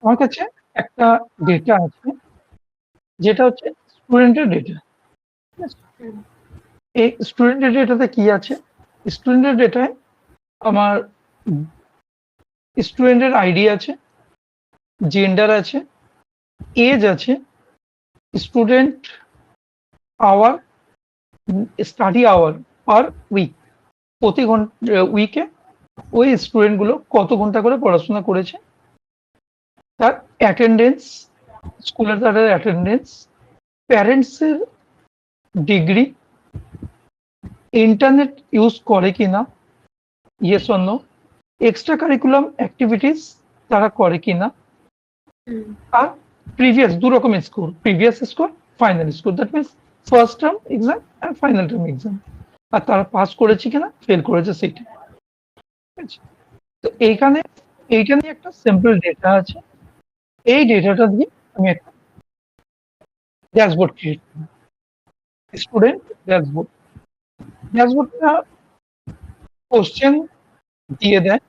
আমার কাছে একটা ডেটা আছে যেটা হচ্ছে স্টুডেন্টের ডেটা। ঠিক আছে? এই স্টুডেন্টের ডেটাতে কি আছে? স্টুডেন্টের ডেটায় আমার স্টুডেন্টের আইডি আছে, জেন্ডার আছে, এজ আছে, student hour, study hour per week, প্রতি উইকে ওই স্টুডেন্ট গুলো কত ঘন্টা করে পড়াশোনা করেছে, তার অ্যাটেন্ডেন্স, স্কুলের তাদের অ্যাটেন্ডেন্স, প্যারেন্টসের ডিগ্রি, ইন্টারনেট ইউজ করে কিনা, yes or no, extra curriculum activities তারা করে কিনা, আর প্রিভিয়াস দু রকমের score, previous score, final score, that means first term exam and final term exam, আর তারা পাস করেছে কিনা ফেল করেছে সেটা। ঠিক আছে? তো এইখানে এইটা নিয়ে একটা সিম্পল ডেটা আছে, এই ডেটাটা দিয়ে আমি একটা ড্যাশবোর্ড ক্রিয়েট করি, স্টুডেন্ট ড্যাশবোর্ড। ড্যাশবোর্ডটা কোশ্চেন দিয়ে দেয়,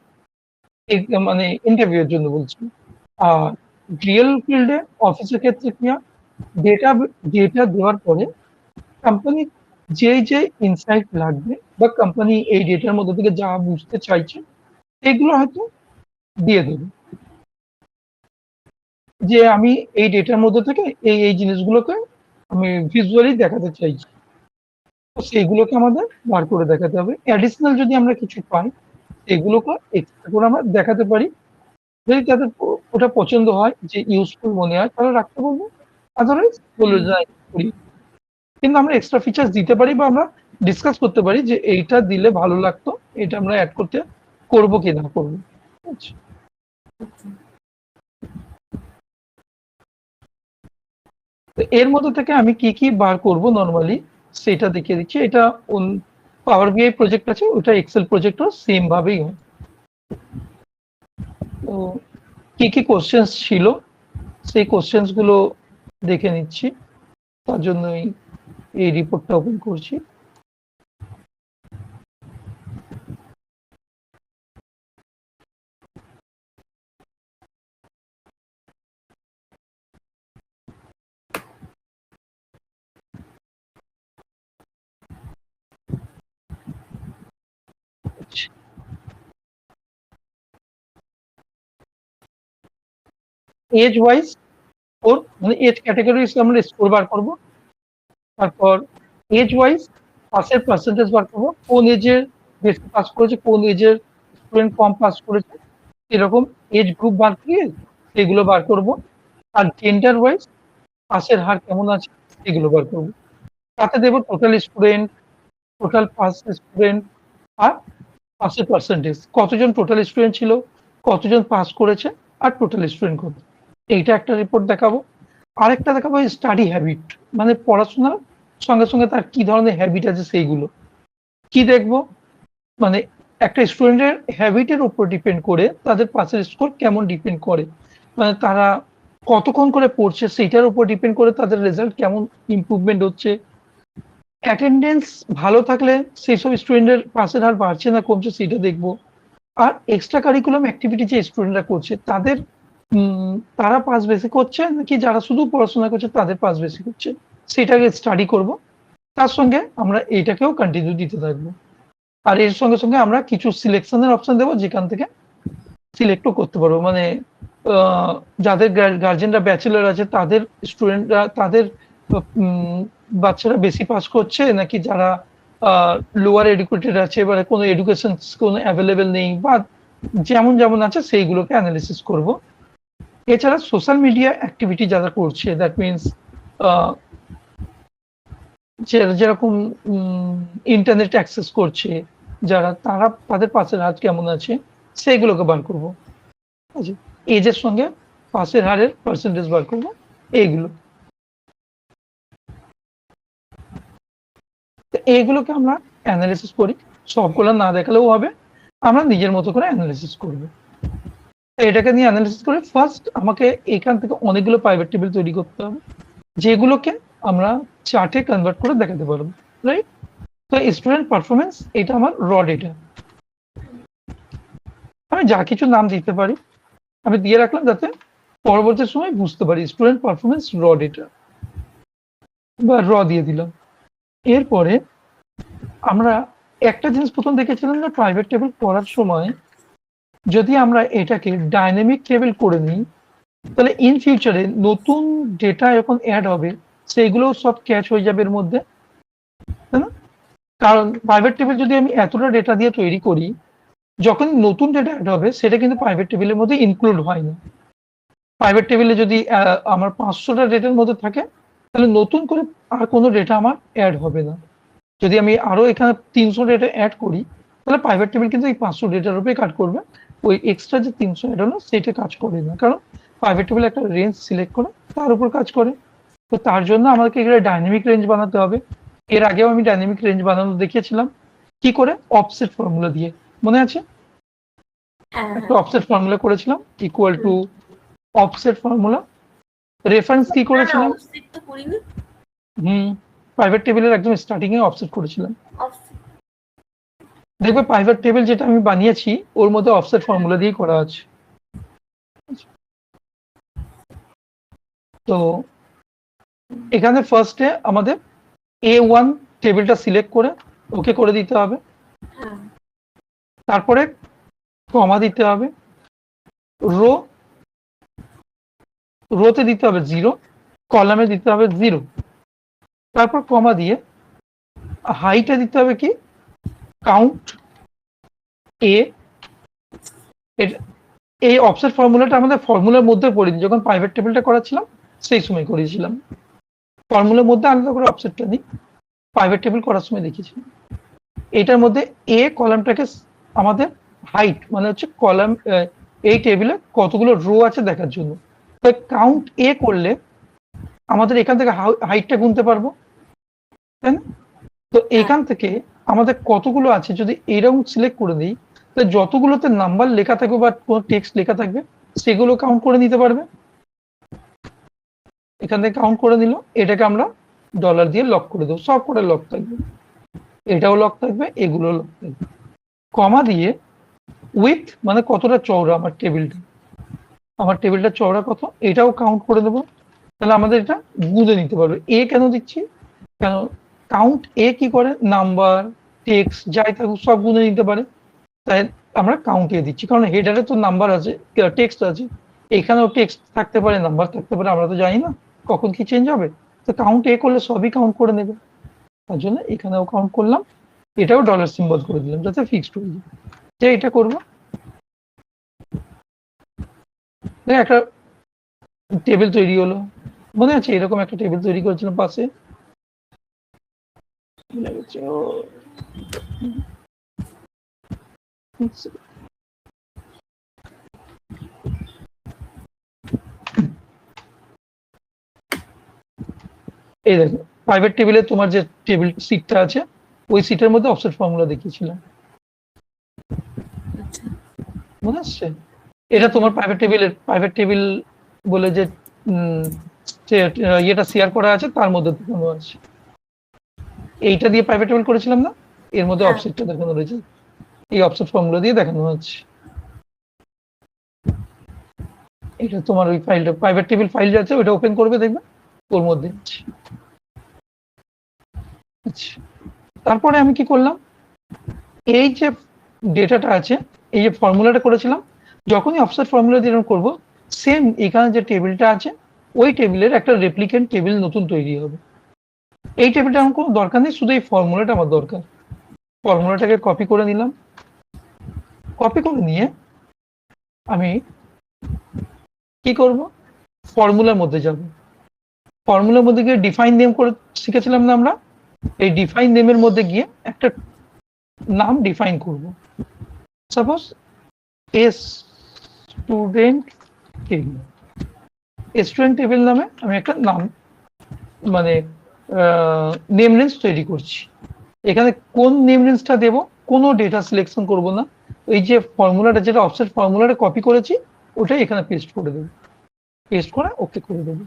মানে ইন্টারভিউ এর জন্য বলছি। আর রিয়েল ফিল্ডে অফিসের ক্ষেত্রে কি হয়, ডেটা ডেটা দেওয়ার পরে কোম্পানি যে ইনসাইট লাগবে বা কোম্পানি এই ডেটার মধ্যে থেকে যা বুঝতে চাইছে এগুলো হয়তো দিয়ে দেবে, যে আমি এই ডেটার মধ্যে থেকে এই জিনিসগুলোকে আমি ভিজুয়ালি দেখাতে চাইছি, তো সেইগুলোকে আমাদের বার করে দেখাতে হবে। অ্যাডিশনাল যদি আমরা কিছু পাই এগুলোকে এক্সট্রা করে আমরা দেখাতে পারি, যদি তাদের ওটা পছন্দ হয়, যে ইউজফুল মনে হয় তাহলে রাখতে বলবো, আদারওয়াইজ বলবো যে করি। কিন্তু আমরা এক্সট্রা ফিচার্স দিতে পারি বা আমরা ডিসকাস করতে পারি যে এইটা দিলে ভালো লাগতো, এটা আমরা অ্যাড করতে করবো কি না করবো। আচ্ছা, তো এর মধ্যে থেকে আমি কি কি বার করব নরমালি সেটা দেখিয়ে দিচ্ছি। এটা পাওয়ার বিআই প্রজেক্ট আছে, ওটা এক্সেল প্রজেক্টও সেম ভাবেই হয়। তো কি কি কোশ্চেন্স ছিল সেই কোশ্চেন্স গুলো দেখে নিচ্ছি, তার জন্যই এই রিপোর্টটা ওপেন করছি। এজ ওয়াইজ স্কোর, মানে এজ ক্যাটাগরি আমরা স্কোর বার করব। তারপর এজ ওয়াইজ পাসের পার্সেন্টেজ বার করবো, কোন এজের বেশি পাস করেছে, কোন এজের স্টুডেন্ট কম পাস করেছে, এরকম এজ গ্রুপ বার করে সেগুলো বার করব। আর জেন্ডার ওয়াইজ পাসের হার কেমন আছে এগুলো বার করব। তাতে দেবো total student, total pass student, আর পাসের পার্সেন্টেজ, কতজন টোটাল স্টুডেন্ট ছিল, কতজন পাস করেছে, আর টোটাল স্টুডেন্ট কত। এইটা একটা রিপোর্ট দেখাবো। আরেকটা দেখাবো স্টাডি হ্যাবিট, মানে পড়াশোনার সঙ্গে সঙ্গে তার কি ধরনের হ্যাবিট আছে সেইগুলো। কি দেখবো, মানে একটা স্টুডেন্টের হ্যাবিটের উপর ডিপেন্ড করে তাদের পাসের স্কোর কেমন ডিপেন্ড করে, মানে তারা কতক্ষণ করে পড়ছে সেইটার উপর ডিপেন্ড করে তাদের রেজাল্ট কেমন ইমপ্রুভমেন্ট হচ্ছে। অ্যাটেন্ডেন্স ভালো থাকলে সেই সব স্টুডেন্টের পাসের হার বাড়ছে না কমছে সেটা দেখবো। আর এক্সট্রা কারিকুলাম অ্যাক্টিভিটি যে স্টুডেন্টরা করছে তাদের তারা পাস বেশি করছে নাকি যারা শুধু পড়াশোনা করছে তাদের পাস বেশি করছে সেটাকে স্টাডি করব। তার সঙ্গে আমরা এইটাকেও কন্টিনিউ দিতে থাকবো। আর এর সঙ্গে সঙ্গে আমরা কিছু সিলেকশনের অপশন দেবো যেখান থেকে সিলেক্টও করতে পারবো, মানে যাদের গার্জেনরা ব্যাচেলর আছে তাদের স্টুডেন্টরা তাদের বাচ্চারা বেশি পাস করছে নাকি যারা লোয়ার এডুকেটেড আছে, এবারে কোনো এডুকেশন কোনো অ্যাভেলেবেল নেই বা যেমন যেমন আছে সেইগুলোকে অ্যানালিসিস করব। এছাড়া সোশ্যাল মিডিয়া অ্যাক্টিভিটি যারা করছে, দ্যাট মিনস যেরকম ইন্টারনেট অ্যাক্সেস করছে যারা, তারা তাদের পাসের হার কেমন আছে সেইগুলোকে বার করবো। ঠিক আছে, এজের সঙ্গে পাসের হারের পার্সেন্টেজ বার করবো এইগুলো। এইগুলোকে আমরা অ্যানালিসিস করি, সবগুলো না দেখালেও হবে, আমরা নিজের মতো করে অ্যানালিসিস করব। এটাকে নিয়ে অ্যানালিসিস করে ফার্স্ট আমাকে এখান থেকে অনেকগুলো প্রাইভেট টেবিল তৈরি করতে হবে যেগুলোকে আমরা চার্টে কনভার্ট করে দেখাতে পারবো, রাইট? তো স্টুডেন্ট পারফরমেন্স এটা আমার র ডেটা। আমি যা কিছু নাম দিতে পারি, আমি দিয়ে রাখলাম যাতে পরবর্তী সময় বুঝতে পারি। স্টুডেন্ট পারফরমেন্স র ডেটা বা র দিয়ে দিলাম। এরপরে আমরা একটা জিনিস প্রথম দেখেছিলাম যে প্রাইভেট টেবিল করার সময় যদি আমরা এটাকে ডাইনামিক টেবিল করে নিই, তাহলে ইন ফিউচারে নতুন ডেটা যখন অ্যাড হবে সেইগুলো সব ক্যাচ হয়ে যাবে এর মধ্যে, তাই না? কারণ প্রাইভেট টেবিল যদি আমি এতটা ডেটা দিয়ে তৈরি করি, যখন নতুন ডেটা অ্যাড হবে সেটা কিন্তু প্রাইভেট টেবিলের মধ্যে ইনক্লুড হয় না। প্রাইভেট টেবিলে যদি আমার 500টা ডেটার মধ্যে থাকে, তাহলে নতুন করে আর কোনো ডেটা আমার অ্যাড হবে না। যদি আমি আরো এখানে 300 ডেটা অ্যাড করি, তাহলে প্রাইভেট টেবিল কিন্তু এই 500 ডেটার উপরে কাজ করবে। ওই এক্সট্রা যে 300 অ্যাড হলো সেটা কাজ করে না, কারণ প্রাইভেট টেবিল একটা রেঞ্জ সিলেক্ট করে তার উপর কাজ করে। তো তার জন্য আমাকে এখানে ডাইনামিক রেঞ্জ বানাতে হবে। এর আগেও আমি ডাইনামিক রেঞ্জ বানানো দেখিয়েছিলাম কি করে, অফসেট ফর্মুলা দিয়ে, মনে আছে? একটা অফসেট ফর্মুলা করেছিলাম equal to offset formula. Reference কি করেছিলাম? প্রাইভেট টেবিলের একদম স্টার্টিং এ অফসেট করেছিলাম। দেখবে প্রাইভেট টেবিল যেটা আমি বানিয়েছি ওর মধ্যে অফসেট ফর্মুলা দিয়ে করা আছে। তো এখানে ফার্স্টে আমাদের A1 টেবিলটা সিলেক্ট করে ওকে করে দিতে হবে, তারপরে কমা দিতে হবে, রোতে দিতে হবে 0, কলামে দিতে হবে 0, তারপর কমা দিয়ে হাইটে দিতে হবে কি কাউন্ট এ। এই অফসেট ফর্মুলাটা আমাদের ফর্মুলার মধ্যে পড়িনি, যখন প্রাইভেট টেবিলটা করাছিলাম সেই সময় করেছিলাম। ফর্মুলার মধ্যে আলাদা করে অফসেটটা নিই, প্রাইভেট টেবিল করার সময় দেখেছিলাম। এটার মধ্যে এ কলামটাকে আমাদের হাইট মানে হচ্ছে কলাম, এই টেবিলে কতগুলো রো আছে দেখার জন্য। তো কাউন্ট এ করলে আমাদের এখান থেকে হাইটটা গুনতে পারবো, তাই না? তো এখান থেকে আমাদের কতগুলো আছে যদি এইরকম সিলেক্ট করে দিই, তাহলে যতগুলোতে নাম্বার লেখা থাকবে বা কোনো টেক্সট লেখা থাকবে সেগুলো কাউন্ট করে নিতে পারবে। এখান থেকে কাউন্ট করে নিল, এটাকে আমরা ডলার দিয়ে লক করে দেবো, সব করে লক থাকবে, এটাও লক থাকবে, এগুলো লক থাকবে। কমা দিয়ে উইথ মানে কতটা চওড়া আমার টেবিলটা চওড়া কত এটাও কাউন্ট করে দেবো, তাহলে আমাদের এটা বুঝে নিতে পারবে। এ কেন দিচ্ছি, কেন কাউন্ট এ কি করে নাম্বার টেক্সট যাই থাকুক সব গুনে নিতে পারে, তাই আমরা কাউন্ট এ দিচ্ছি। কারণ হেডারে তো নাম্বার আছে, টেক্সট আছে, এখানেও টেক্সট থাকতে পারে, নাম্বার থাকতে পারে, আমরা তো জানি না কখন কি চেঞ্জ হবে। তো কাউন্ট এ করলে সবই কাউন্ট করে নেবে, তার জন্য এখানেও কাউন্ট করলাম, এটাও ডলার সিম্বল করে দিলাম যাতে ফিক্সড হয়ে যায়। যে এটা করবো, একটা টেবিল তৈরি হলো, মনে আছে এরকম একটা টেবিল তৈরি করেছিলাম পাশে, এই দেখো প্রাইভেট টেবিলে তোমার যে টেবিল সিটটা আছে ওই সিটের মধ্যে অফসেট ফর্মুলা দেখিয়েছিলাম, মনে আসছে? এটা তোমার প্রাইভেট টেবিল বলে যে ইয়েটা শেয়ার করা আছে তার মধ্যে দেখানো আছে। এইটা দিয়ে প্রাইভেট টেবিল করেছিলাম না, এর মধ্যে অফসেটটা দেখানো রয়েছে, এই অফসেট ফর্মুলা দিয়ে দেখানো হচ্ছে। এটা তোমার ওই ফাইলটা প্রাইভেট টেবিল ফাইল আছে, ওটা ওপেন করবে দেখবে ওর মধ্যে আছে। আচ্ছা, তারপরে আমি কি করলাম, এই যে ডেটাটা আছে, এই যে ফর্মুলাটা করেছিলাম, যখনই অফসেট ফর্মুলা দিয়ে করবো সেম এখানে যে টেবিলটা আছে ওই টেবিলের একটা রেপ্লিকেন্ট টেবিল নতুন তৈরি হবে। এই টেবিলটা আমার কোনো দরকার নেই, শুধু এই ফর্মুলাটা আমার দরকার। ফর্মুলাটাকে কপি করে নিলাম, কপি করে নিয়ে আমি কি করব, ফর্মুলার মধ্যে যাব, ফর্মুলার মধ্যে গিয়ে ডিফাইন নেম করে শিখেছিলাম না আমরা, এই ডিফাইন নেমের মধ্যে গিয়ে একটা নাম ডিফাইন করব, সাপোজ স্টুডেন্ট টেবিল নামে আমি একটা নাম মানে নেম রেঞ্জ তৈরি করছি। এখানে কোন নেম রেঞ্জটা দেবো, কোনো ডেটা সিলেকশন করব না, এই যে ফর্মুলাটা যেটা অফসেট ফর্মুলাটা কপি করেছি ওটাই এখানে পেস্ট করে দেবো, পেস্ট করে ওকে করে দেবো।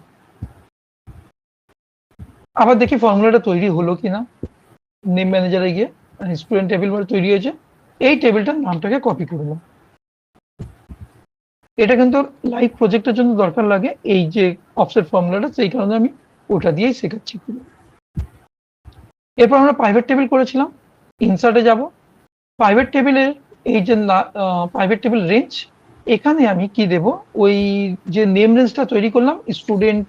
আবার দেখি ফর্মুলাটা তৈরি হলো কিনা, নেম ম্যানেজারে গিয়ে স্টুডেন্ট টেবিল তৈরি হয়েছে, এই টেবিলটার নামটাকে কপি করলাম, এটা কিন্তু লাইভ প্রজেক্টের জন্য দরকার লাগে এই যে অফসেট ফর্মুলাটা, সেই কারণে আমি ওটা দিয়েই শেখাচ্ছি। এরপর আমরা প্রাইভেট টেবিল করেছিলাম, ইনসার্টে যাব, প্রাইভেট টেবিলের এই যে প্রাইভেট টেবিল রেঞ্জ, এখানে আমি কি দেব, ওই যে নেম রেঞ্জটা তৈরি করলাম স্টুডেন্ট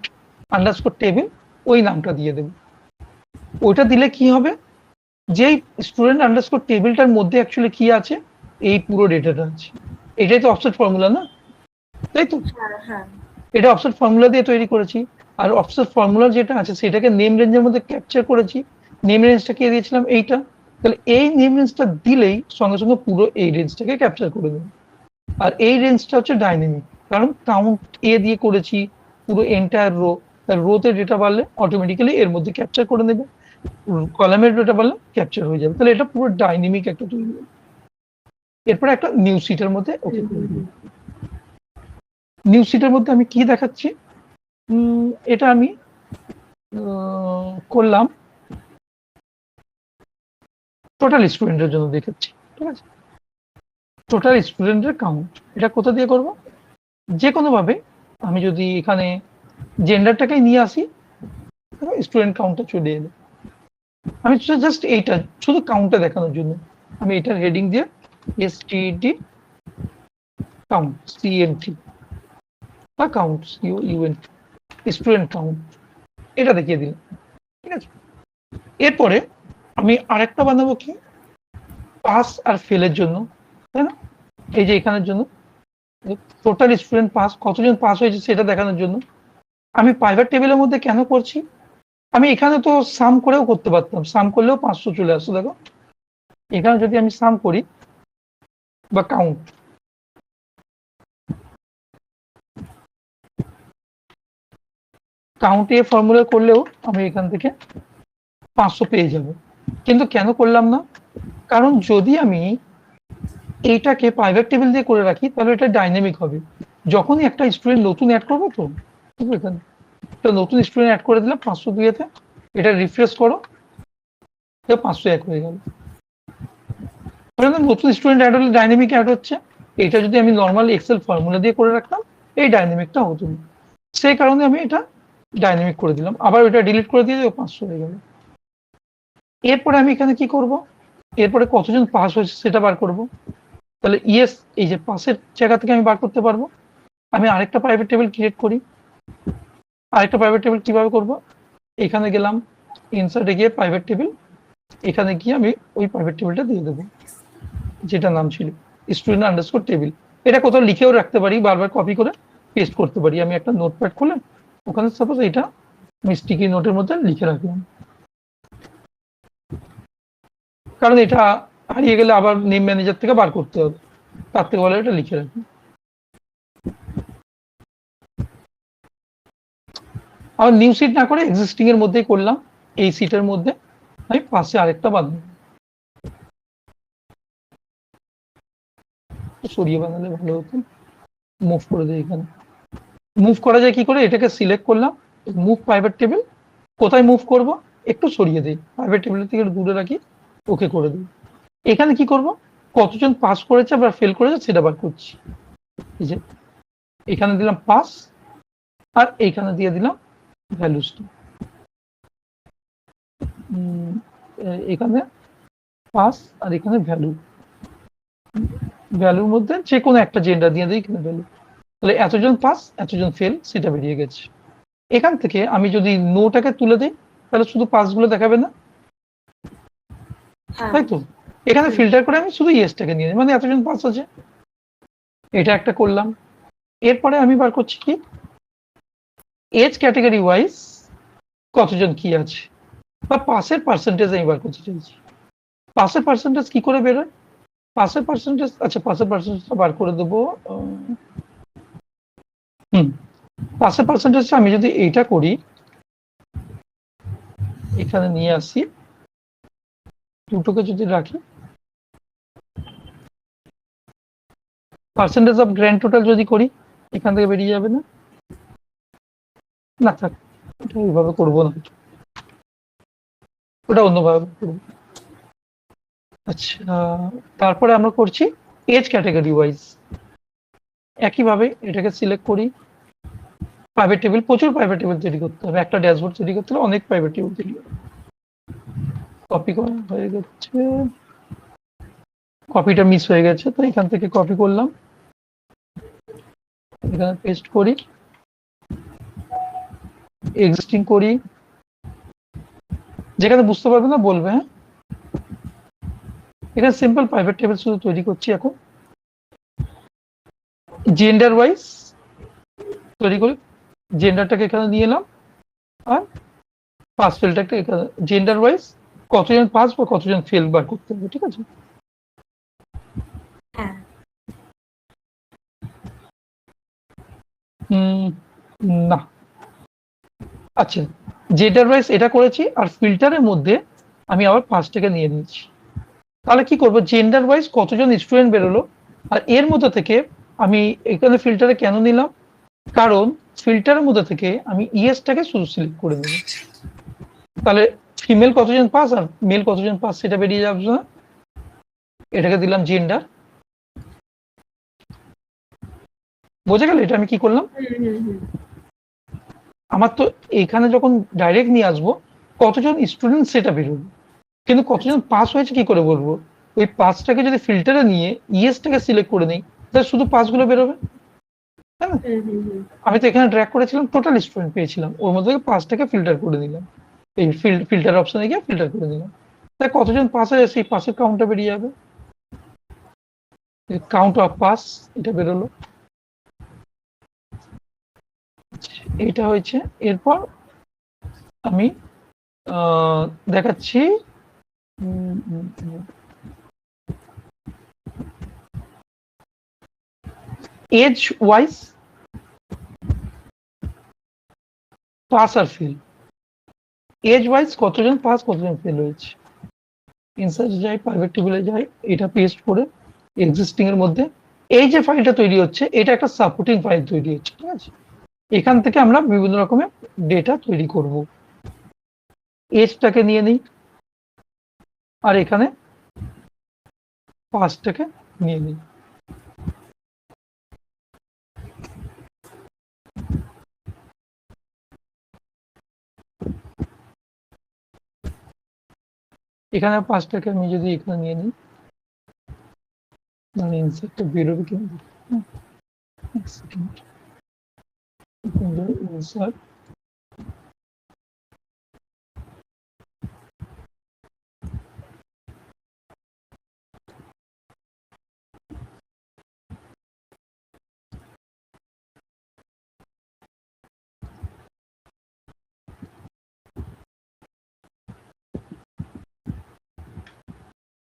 আন্ডারস্কোর টেবিল, ওই নামটা দিয়ে দেব। ওইটা দিলে কি হবে, যেই স্টুডেন্ট আন্ডারস্কোর টেবিলটার মধ্যে অ্যাকচুয়ালি কি আছে, এই পুরো ডেটাটা আছে। এটাই তো অফসেট ফর্মুলা না, তাই তো? এটা অফসেট ফর্মুলা দিয়ে তৈরি করেছি, আর অফসেট ফর্মুলা যেটা আছে সেটাকে নেম রেঞ্জের মধ্যে ক্যাপচার করেছি। নেম রেঞ্জটা কে দিয়েছিলাম, এইটা। তাহলে এই নেম রেঞ্জটা দিলেই সঙ্গে সঙ্গে পুরো এই রেঞ্জটাকে ক্যাপচার করে দেবে। আর এই রেঞ্জটা হচ্ছে ডাইনামিক, কারণ কাউন্ট এ দিয়ে করেছি পুরো এন্টায়ার রো, রোতে ডেটা বাড়লে অটোমেটিক্যালি এর মধ্যে ক্যাপচার করে নেবে, কলামের ডেটা বাড়লে ক্যাপচার হয়ে যাবে। তাহলে এটা পুরো ডাইনামিক একটা তৈরি হবে। এরপরে একটা নিউ সিটের মধ্যে ওকে করে দিই। নিউ সিটের মধ্যে আমি কি দেখাচ্ছি, এটা আমি করলাম টোটাল স্টুডেন্টের জন্য দেখাচ্ছি, ঠিক আছে? টোটাল স্টুডেন্টের কাউন্ট, এটা কোথা দিয়ে করব, যে কোনো ভাবে আমি যদি এখানে জেন্ডারটাকে নিয়ে আসি, স্টুডেন্ট কাউন্টটা চলে এলো। আমি জাস্ট এইটা শুধু কাউন্টটা দেখানোর জন্য আমি এটার হেডিং দিয়ে এসটিডি কাউন্ট, সিএনটি বা কাউন্ট, ইউএনটি, স্টুডেন্ট কাউন্ট, এটা দেখিয়ে দিলাম, ঠিক আছে? এরপরে আমি আরেকটা বানাবো কি, পাস আর ফেলের জন্য, তাই না? এই যে এখানের জন্য টোটাল স্টুডেন্ট পাস, কতজন পাস হয়েছে সেটা দেখানোর জন্য। আমি প্রাইভেট টেবিলের মধ্যে কেন করছি, আমি এখানে তো সাম করেও করতে পারতাম, সাম করলেও 500 চলে আসতো। দেখো এখানে যদি আমি সাম করি বা কাউন্ট, কাউন্ট এ ফর্মুলা করলেও আমি এখান থেকে 500 পেয়ে যাব। কিন্তু কেন করলাম না, কারণ যদি আমি এইটাকে প্রাইভেট টেবিল দিয়ে করে রাখি তাহলে এটা ডাইনামিক হবে। যখনই একটা স্টুডেন্ট নতুন অ্যাড করবো, তো এখানে একটা নতুন স্টুডেন্ট অ্যাড করে দিলাম 502-তে, এটা রিফ্রেশ করো, 501 হয়ে গেল। নতুন স্টুডেন্ট অ্যাড হলে ডাইনামিক অ্যাড হচ্ছে। এটা যদি আমি নর্মাল এক্সেল ফর্মুলা দিয়ে করে রাখতাম এই ডাইনামিকটা হতো না, সেই কারণে আমি এটা ডাইনামিক করে দিলাম। আবার ওইটা ডিলিট করে দিয়ে 500 হয়ে গেল। এরপরে আমি এখানে কি করব, এরপরে কতজন পাস হয়েছে সেটা বার করব। তাহলে ইয়েস, এই যে পাসের জায়গা থেকে আমি বার করতে পারবো। আমি আরেকটা প্রাইভেট টেবিল ক্রিয়েট করি। আরেকটা প্রাইভেট টেবিল কিভাবে করব, এখানে গেলাম, ইনসার্টে গিয়ে প্রাইভেট টেবিল, এখানে গিয়ে আমি ওই প্রাইভেট টেবিলটা দিয়ে দেবো যেটা নাম ছিল স্টুডেন্ট আন্ডারস্কোর টেবিল। এটা কোথাও লিখেও রাখতে পারি, বারবার কপি করে পেস্ট করতে পারি। আমি একটা নোটপ্যাড খুলে ওখানে সাপোজ এটা আমি স্টিকি নোটের মধ্যে লিখে রাখলাম, কারণ এটা হারিয়ে গেলে আবার নেম ম্যানেজার থেকে বার করতে হবে, তার থেকে বলে এটা লিখে রাখি। আবার নিউ সিট না করে এক্সিস্টিং এর মধ্যেই করলাম, এই সিটের মধ্যে আমি পাশে আরেকটা বানাবো, সরিয়ে বানালে ভালো হতো, মুভ করে দিই। এখানে মুভ করা যায় কি করে, এটাকে সিলেক্ট করলাম, মুভ প্রাইভেট টেবিল, কোথায় মুভ করব, একটু সরিয়ে দিই, প্রাইভেট টেবিলের থেকে দূরে রাখি, ওকে করে দিই। এখানে কি করব, কতজন পাস করেছে বা ফেল করেছে সেটা বার করছি। এই যে এখানে দিলাম পাস, আর এইখানে দিয়ে দিলাম ভ্যালুসটা, এখানে পাস আর এখানে ভ্যালু, ভ্যালুর মধ্যে যে কোনো একটা জেন্ডার দিয়ে দিই এখানে ভ্যালু। তাহলে এতজন পাস এতজন ফেল সেটা বেরিয়ে গেছে। এখান থেকে আমি যদি নোটাকে তুলে দিই তাহলে শুধু পাসগুলো দেখাবে না, তাই তো? এখানে ফিল্টার করে আমি শুধু ইয়েসটাকে নিয়ে নিই, মানে এতজন পাস আছে, এটা একটা করলাম। এরপরে আমি বার করছি কি, এজ ক্যাটাগরি ওয়াইজ কতজন কি আছে, বা পাসের পার্সেন্টেজ আমি বার করতে চাইছি। পাসের পার্সেন্টেজ কি করে বেরোয়, পাসের পার্সেন্টেজ, আচ্ছা পাসের পার্সেন্টেজটা বার করে দেবো। পাসের পার্সেন্টেজটা আমি যদি এইটা করি, এখানে নিয়ে আসি, দুটোকে যদি রাখি, পার্সেন্টেজ অফ গ্র্যান্ড টোটাল যদি করি এখান থেকে বেরিয়ে যাবে না, না থাক, এটা ওইভাবে করবো না, ওটা অন্যভাবে করবো। আচ্ছা, তারপরে আমরা করছি এজ ক্যাটাগরি ওয়াইজ, একইভাবে এটাকে সিলেক্ট করি, প্রাইভেট টেবিল, প্রচুর প্রাইভেট টেবিল তৈরি করতে হবে, একটা ড্যাশবোর্ড তৈরি করতে হলে অনেক প্রাইভেট টেবিল তৈরি হবে। কপি করা হয়ে গেছে, কপিটা মিস হয়ে গেছে, তো এখান থেকে কপি করলাম, এখানে পেস্ট করি, এক্সিস্টিং করি, যেখানে বুঝতে পারবে না বলবে। হ্যাঁ, এখানে সিম্পল প্রাইভেট টেবিল শুধু তৈরি করছি এখন, জেন্ডার ওয়াইজ তৈরি করি, জেন্ডারটাকে এখানে নিয়ে এলাম, আর পাস ফেলটাকে এখানে জেন্ডার ওয়াইজ কতজন পাস বা কতজন ফেল বার করতে হবে, ঠিক আছে। না, আচ্ছা, জেন্ডার ওয়াইজ এটা করেছি, আর ফিল্টারের মধ্যে আমি আবার পাঁচটাকে নিয়ে নিয়েছি। তাহলে কি করবো, জেন্ডার ওয়াইজ কতজন স্টুডেন্ট বেরোলো, আর এর মধ্যে থেকে আমি এখানে ফিল্টারে কেন নিলাম, কারণ ফিল্টারের মধ্যে থেকে আমি ইএসটাকে শুধু সিলেক্ট করে নেব, তাহলে ফিমেল কতজন পাস আর মেল কতজন পাস সেটা বেরিয়ে যাবে না। এটাকে দিলাম জেন্ডার, বোঝা গেল এটা আমি কি করলাম। আমার তো এখানে যখন ডাইরেক্ট নিয়ে আসবো কতজন স্টুডেন্ট সেটা বেরোবে, কিন্তু কতজন পাস হয়েছে কি করে বলবো, ওই পাসটাকে যদি ফিল্টারে নিয়ে ইএসটাকে সিলেক্ট করে নিই তাহলে শুধু পাসগুলো বেরোবে, তাই না। আমি তো এখানে ড্র্যাগ করেছিলাম, টোটাল স্টুডেন্ট পেয়েছিলাম, ওর মধ্যে পাসটাকে ফিল্টার করে দিলাম, এই ফিল্টার অপশনে গিয়ে ফিল্টার করে দিলাম, তাই কতজন পাস হয়েছে সেই পাসের কাউন্টটা বেরিয়ে যাবে, কাউন্ট অফ পাস এটা বেরোলো, এটা হয়েছে। এরপর আমি দেখাচ্ছি, এজ ওয়াইজ পাস আর ফেল, এজ ওয়াইজ কতজন পাস কতজন ফেল হয়েছে, ইনসার্ট যাই, প্রাইভেট টেবিলে যাই, এটা পেস্ট করে এক্সিস্টিং এর মধ্যে এই যে ফাইলটা তৈরি হচ্ছে এটা একটা সাপোর্টিং ফাইল তৈরি হচ্ছে, ঠিক আছে। এখান থেকে আমরা বিভিন্ন রকমের ডেটা তৈরি করব, এজটাকে নিয়ে নিই, আর এখানে পাসটাকে নিয়ে নিই, এখানে পাসটাকে আমি যদি এখানে নিয়ে নিই, মানে ইনসার্টটা বেরোবে কিন্তু, insert,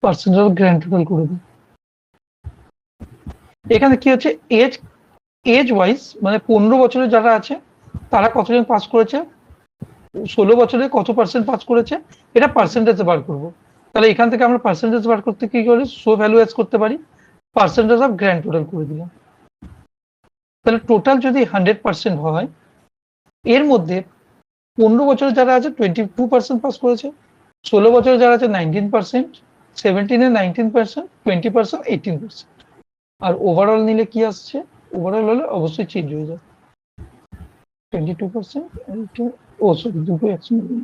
percentage of grand total করে দিই। এখানে কি হচ্ছে, এজ এজ ওয়াইজ মানে 15 বছরের যারা আছে তারা কতজন পাস করেছে, 16 বছরে কত পার্সেন্ট পাস করেছে, এটা পার্সেন্টেজে বার করব। তাহলে এখান থেকে আমরা পার্সেন্টেজ বার করতে কি করি, শো ভ্যালু অ্যাজ করতে পারি, পার্সেন্টেজ অফ গ্র্যান্ড টোটাল করে দিলাম। তাহলে টোটাল যদি 100% হয়, এর মধ্যে 15 বছরে যারা আছে 22% পাস করেছে, 16 বছরে যারা আছে 19%, 17-এ 19%, 20%, 18%, আর ওভারঅল নিলে কি আসছে, ওভারঅল হলে অবশ্যই চেঞ্জ হয়ে যায়, 22%, ও সরি দুটো একসঙ্গে,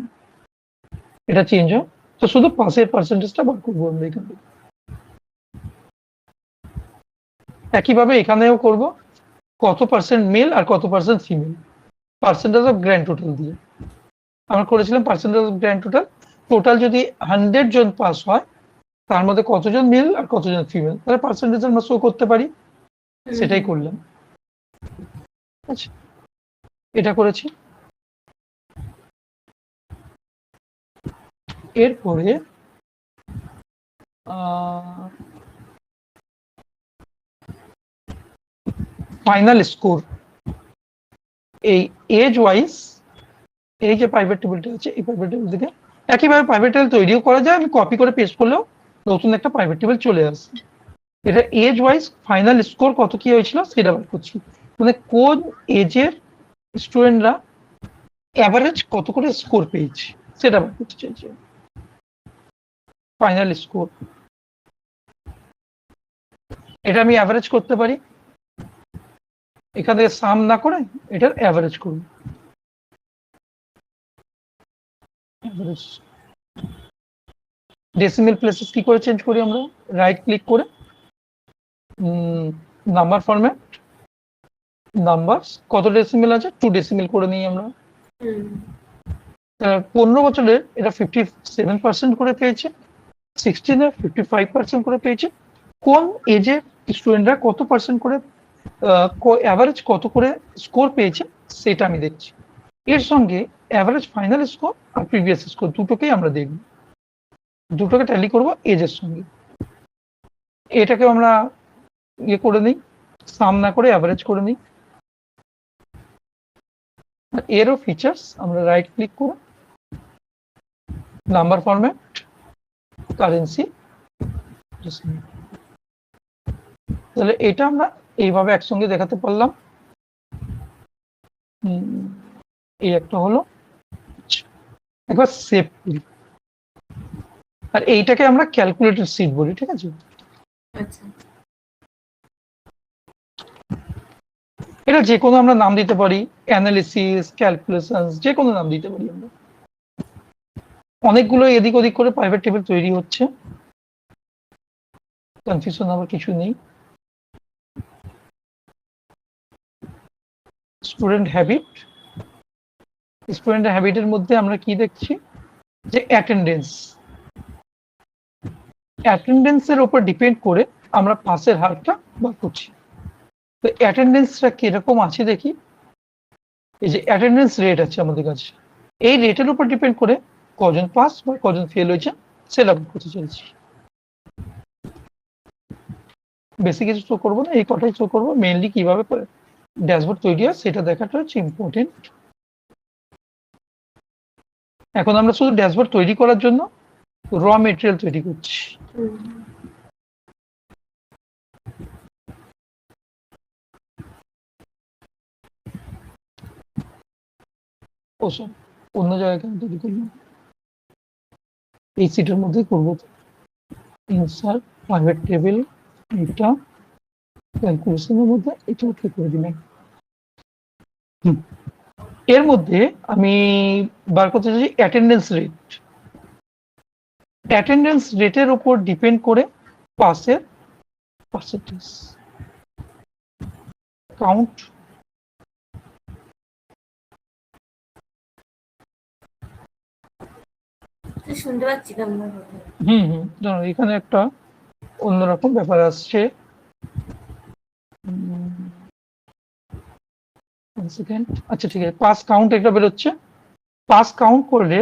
এটা চেঞ্জ হয়, তো শুধু পাসের পার্সেন্টেজটা বার করবো আমরা এখান থেকে। একইভাবে এখানেও করব, কত পার্সেন্ট মেল আর কত percent female, percentage of grand total দিয়ে আমরা করেছিলাম, percentage of grand total, total যদি 100 জন পাস হয় তার মধ্যে কতজন মেল আর কতজন ফিমেল, তাহলে পার্সেন্টেজ আমরা শো করতে পারি, সেটাই করলাম। আচ্ছা, এটা করেছি। এরপরে ফাইনাল স্কোর, এই এজ ওয়াইজ এই যে প্রাইভেট টেবিলটা আছে এই প্রাইভেট টেবিল থেকে একইভাবে প্রাইভেট টেবিল তৈরিও করা যায়, আমি কপি করে পেস্ট করলেও নতুন একটা প্রাইভেট টেবিল চলে আসে। এটা এজ ওয়াইজ ফাইনাল স্কোর কত কি হয়েছিল সেটা বার করছি, মানে কোন এজের স্টুডেন্টরা অ্যাভারেজ কত করে স্কোর পেয়েছে সেটা বার করতে চাইছি। ফাইনাল স্কোর, এটা আমি অ্যাভারেজ করতে পারি, এখান থেকে সাম না করে এটার অ্যাভারেজ করব। ডেসিমেল প্লেসেস কি করে চেঞ্জ করি আমরা? রাইট ক্লিক করে নাম্বার ফরম্যাট, নাম্বার কত ডেসিমেল আছে 2 ডেসিমেল করে নিই আমরা। 15 বছরের এটা 57% করে পেয়েছে, 16 এর 55% করে পেয়েছে। কোন এজে স্টুডেন্টরা কত পার্সেন্ট করে অ্যাভারেজ কত করে স্কোর পেয়েছে সেটা আমি দেখছি। এর সঙ্গে অ্যাভারেজ ফাইনাল স্কোর আর প্রিভিয়াস স্কোর দুটোকেই আমরা দেখব, দুটোকে ট্যালি করব এজের সঙ্গে। এটাকে আমরা ইয়ে করে নিই, সাম না করে অ্যাভারেজ করে নিই। এরও ফিচার্স আমরা রাইট ক্লিক করে নাম্বার ফরম্যাট, কারেন্সি, তাহলে এটা আমরা এইভাবে একসঙ্গে দেখাতে পারলাম। এই একটা হলো, একবার সেভ করি। আর এইটাকে আমরা ক্যালকুলেটর শীট বলি, ঠিক আছে? আচ্ছা, এটা যে কোনো আমরা নাম দিতে পারি, অ্যানালিসিস, ক্যালকুলেশন, যে কোনো নাম দিতে পারি আমরা। অনেকগুলো এদিক ওদিক করে প্রাইভেট টেবিল তৈরি হচ্ছে, কনফিউশন আবার কিছু নেই। স্টুডেন্ট হ্যাবিট, স্টুডেন্ট হ্যাবিটের মধ্যে আমরা কি দেখছি যে অ্যাটেন্ডেন্স, অ্যাটেন্ডেন্সের উপর ডিপেন্ড করে আমরা পাসের হারটা বার করছি। তো অ্যাটেন্ডেন্সটা কিরকম আছে দেখি। এই যে অ্যাটেন্ডেন্স রেট আছে আমাদের কাছে, এই রেটের উপর ডিপেন্ড করে কজন পাস বা কজন ফেল হয়েছে সেটা করতে চলছি। বেশি কিছু শো করবো না, এই কটাই শো করবো। মেইনলি কিভাবে ড্যাশবোর্ড তৈরি হয় সেটা দেখাটা হচ্ছে ইম্পর্টেন্ট। এখন আমরা শুধু ড্যাশবোর্ড তৈরি করার জন্য র মেটেরিয়াল তৈরি করছি। ওসব অন্য জায়গায় কেন তৈরি করলাম, এই সিটের মধ্যে করবো। ইনসার্ট প্রাইভেট টেবিল, এটা ক্যালকুলেশনের মধ্যে এটা ওকে করে দিলাম। এর মধ্যে আমি বার করতে চাইছি অ্যাটেন্ডেন্স রেট। অ্যাটেন্ডেন্স রেটের উপর ডিপেন্ড করে পাসের পার্সেন্টেজ কাউন্ট। শুনতে পাচ্ছি না। এখানে একটা অন্যরকম ব্যাপার আসছে। আচ্ছা ঠিক আছে, পাস কাউন্ট একটা বেরোচ্ছে। পাস কাউন্ট করলে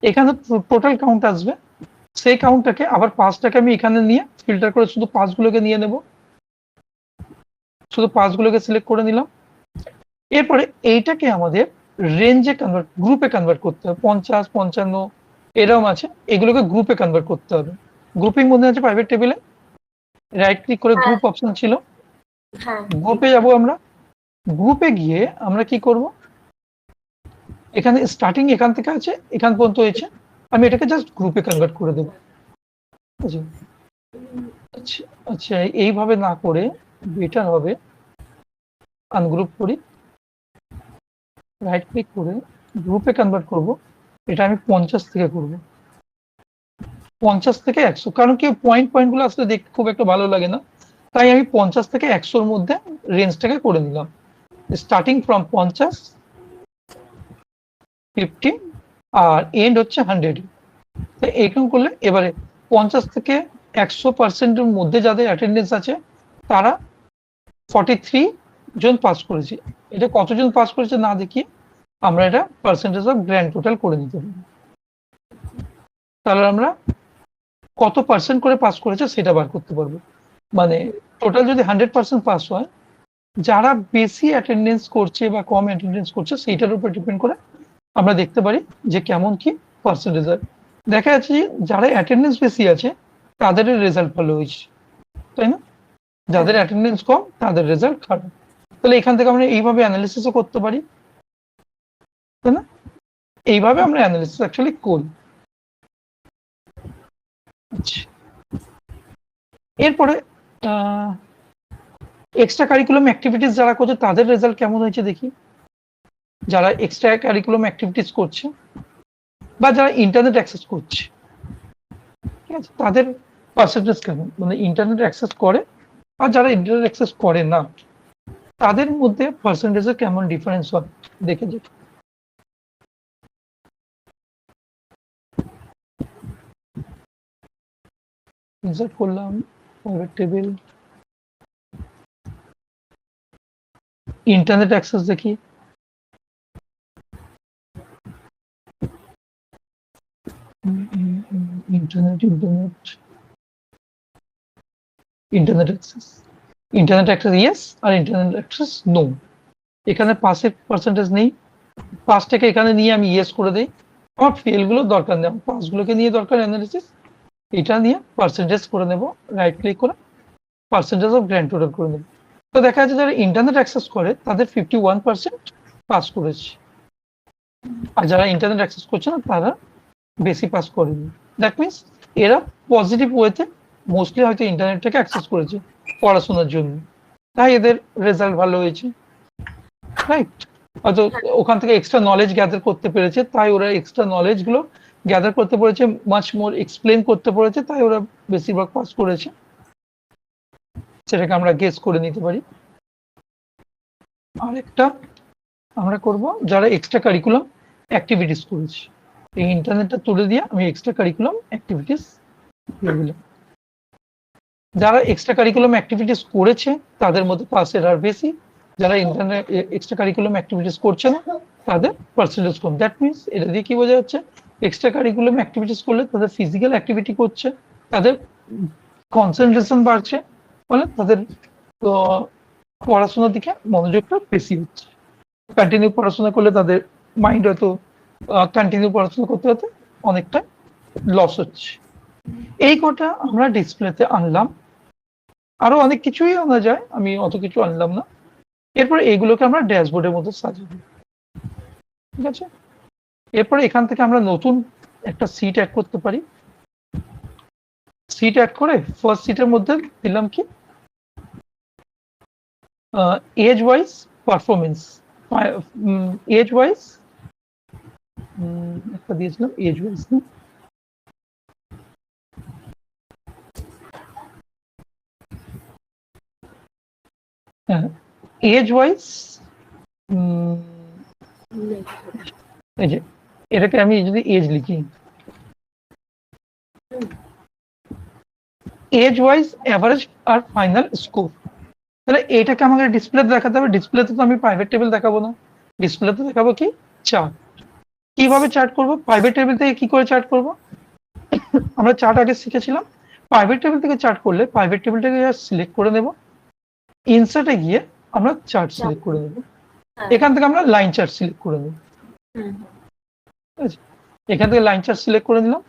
এখানে টোটাল কাউন্ট আসবে, সেই কাউন্টটাকে আবার পাসটাকে আমি এখানে নিয়ে ফিল্টার করে শুধু পাসগুলোকে নিয়ে নেব, শুধু পাসগুলোকে সিলেক্ট করে নিলাম। এরপরে এইটাকে আমাদের রেঞ্জে কনভার্ট, গ্রুপে কনভার্ট করতে হবে। 50, 55 এরকম আছে, এগুলোকে গ্রুপে কনভার্ট করতে হবে। গ্রুপিং মধ্যে আছে প্রাইভেট টেবিলে, রাইট ক্লিক করে গ্রুপ অপশন ছিল, গ্রুপে যাব আমরা। গ্রুপে গিয়ে আমরা কি করব, এখানে স্টার্টিং এখান থেকে আছে, এখান পর্যন্ত হয়েছে, আমি এটাকে জাস্ট গ্রুপে কনভার্ট করে দেবো। আচ্ছা আচ্ছা, এইভাবে না করে বেটার হবে আনগ্রুপ করি, রাইট ক্লিক করে গ্রুপে কনভার্ট করব। এটা আমি 50 থেকে করব, 50 থেকে 100, কারণ কি পয়েন্টগুলো আসলে দেখতে খুব একটা ভালো লাগে না, তাই আমি 50 থেকে 100-র মধ্যে রেঞ্জটাকে করে নিলাম। স্টার্টিং ফ্রম 50, 50 আর এন্ড হচ্ছে 100। এইরকম করলে এবারে 50 থেকে 100%-এর মধ্যে যাদের অ্যাটেন্ডেন্স আছে তারা 43 জন পাস করেছে। এটা কতজন পাস করেছে না দেখিয়ে আমরা এটা পার্সেন্টেজ অফ গ্র্যান্ড টোটাল করে নিতে পারি। তাহলে আমরা কত পার্সেন্ট করে পাস করেছে সেটা বার করতে পারবো। মানে টোটাল যদি 100% পাস হয়, যারা বেশি অ্যাটেন্ডেন্স করছে বা কম অ্যাটেন্ডেন্স করছে সেইটার উপর ডিপেন্ড করে আমরা দেখতে পারি যে কেমন কি পার্সেন্টেজ হয়। দেখা যাচ্ছে যারা অ্যাটেন্ডেন্স বেশি আছে তাদের রেজাল্ট ভালো হয়েছে, তাই না? যাদের অ্যাটেন্ডেন্স কম তাদের রেজাল্ট খারাপ। তাহলে এখান থেকে আমরা এইভাবে অ্যানালিসিসও করতে পারি, তাই না? এইভাবে আমরা অ্যানালিসিস অ্যাকচুয়ালি করি। আচ্ছা, এরপরে এক্সট্রা কারিকুলাম অ্যাক্টিভিটিস যারা করছে তাদের রেজাল্ট কেমন হয়েছে দেখি। যারা এক্সট্রা কারিকুলাম অ্যাক্টিভিটিস করছে বা যারা ইন্টারনেট অ্যাক্সেস করছে, ঠিক আছে, তাদের পার্সেন্টেজ কেমন, মানে ইন্টারনেট অ্যাক্সেস করে আর যারা ইন্টারনেট অ্যাক্সেস করে না তাদের মধ্যে পার্সেন্টেজের কেমন ডিফারেন্স হয় দেখে যাক। ইনসার্ট করলাম প্রাইভেট টেবিল, ইন্টারনেট অ্যাক্সেস দেখি। Internet access, internet access yes আর ইন্টারনেট অ্যাক্সেস নো। এখানে পাসের পার্সেন্টেজ নেই, পাসটাকে এখানে নিয়ে আমি ইয়েস করে দেই। আমার ফেল গুলো দরকার নেই, আমার পাসগুলোকে নিয়ে দরকার অ্যানালিসিস, এটা নিয়ে পার্সেন্টেজ করে নেব, রাইট ক্লিক করে পার্সেন্টেজ অফ গ্র্যান্ড টোটাল করে নেব। তো দেখা যাচ্ছে যারা ইন্টারনেট অ্যাক্সেস করে তাদের 51% পাস করেছে, আর যারা ইন্টারনেট অ্যাক্সেস করছে না তারা বেশি পাস করেনি। দ্যাট মিনস এরা পজিটিভ ওয়েতে মোস্টলি হয়তো ইন্টারনেটটাকে অ্যাক্সেস করেছে পড়াশোনার জন্য, তাই এদের রেজাল্ট ভালো হয়েছে, রাইট। হয়তো ওখান থেকে এক্সট্রা নলেজ গ্যাদার করতে পেরেছে, তাই ওরা এক্সট্রা নলেজ গুলো গ্যাদার করতে পেরেছে, মাচ মোর এক্সপ্লেন করতে পেরেছে, তাই ওরা বেশিরভাগ পাস করেছে, সেটাকে আমরা গেস করে নিতে পারি। আরেকটা আমরা করব যারা এক্সট্রা কারিকুলাম অ্যাক্টিভিটিস করেছে, এই ইন্টারনেটটা তুলে দিয়ে আমি এক্সট্রা কারিকুলাম অ্যাক্টিভিটিস দিয়ে দিলাম। যারা এক্সট্রা কারিকুলাম অ্যাক্টিভিটিস করেছে তাদের মধ্যে পাসের হার বেশি, যারা ইন্টারনেট এক্সট্রা কারিকুলাম অ্যাক্টিভিটিস করছে না তাদের পার্সেন্টেজ কম। দ্যাট মিনস এটা দিয়ে কি বোঝা যাচ্ছে, এক্সট্রা কারিকুলাম অ্যাক্টিভিটিস করলে তাদের ফিজিক্যাল অ্যাক্টিভিটি করছে, তাদের কনসেন্ট্রেশন বাড়ছে, ফলে তাদের পড়াশোনার দিকে মনোযোগটা বেশি হচ্ছে। কন্টিনিউ পড়াশোনা করলে তাদের মাইন্ড হয়তো কন্টিনিউ পড়াশোনা করতে হতে অনেকটা লস হচ্ছে। এই কটা আমরা ডিসপ্লেতে আনলাম, আরো অনেক কিছুই আনা যায়, আমি অত কিছু আনলাম না। এরপর এইগুলোকে আমরা ড্যাশবোর্ডের মধ্যে সাজাবো, ঠিক আছে। এরপর এখান থেকে আমরা নতুন একটা সিট অ্যাড করতে পারি। সিট অ্যাড করে ফার্স্ট সিটের মধ্যে দিলাম কি age wise performance, age wise একটা দিয়েছিলাম এজ ওয়াইজ, এজ ওয়াইজ, এই যে এটাকে আমি যদি এজ লিখি, এজ ওয়াইজ অ্যাভারেজ আর ফাইনাল স্কোর, তাহলে এইটাকে আমাকে ডিসপ্লেতে দেখাতে হবে। ডিসপ্লেতে তো আমি প্রাইভেট টেবিল দেখাবো না, ডিসপ্লেতে দেখাবো কি চার্ট। কিভাবে চার্ট করব, প্রাইভেট টেবিল থেকে কি করে চার্ট করব, আমরা চার্ট আগে শিখেছিলাম। প্রাইভেট টেবিল থেকে চার্ট করলে প্রাইভেট টেবিলটাকে সিলেক্ট করে নেব, ইনসার্টে গিয়ে আমরা চার্ট সিলেক্ট করে নেব, এখান থেকে আমরা লাইন চার্ট সিলেক্ট করে নেব, ঠিক আছে। এখান থেকে লাইন চার্ট সিলেক্ট করে নিলাম,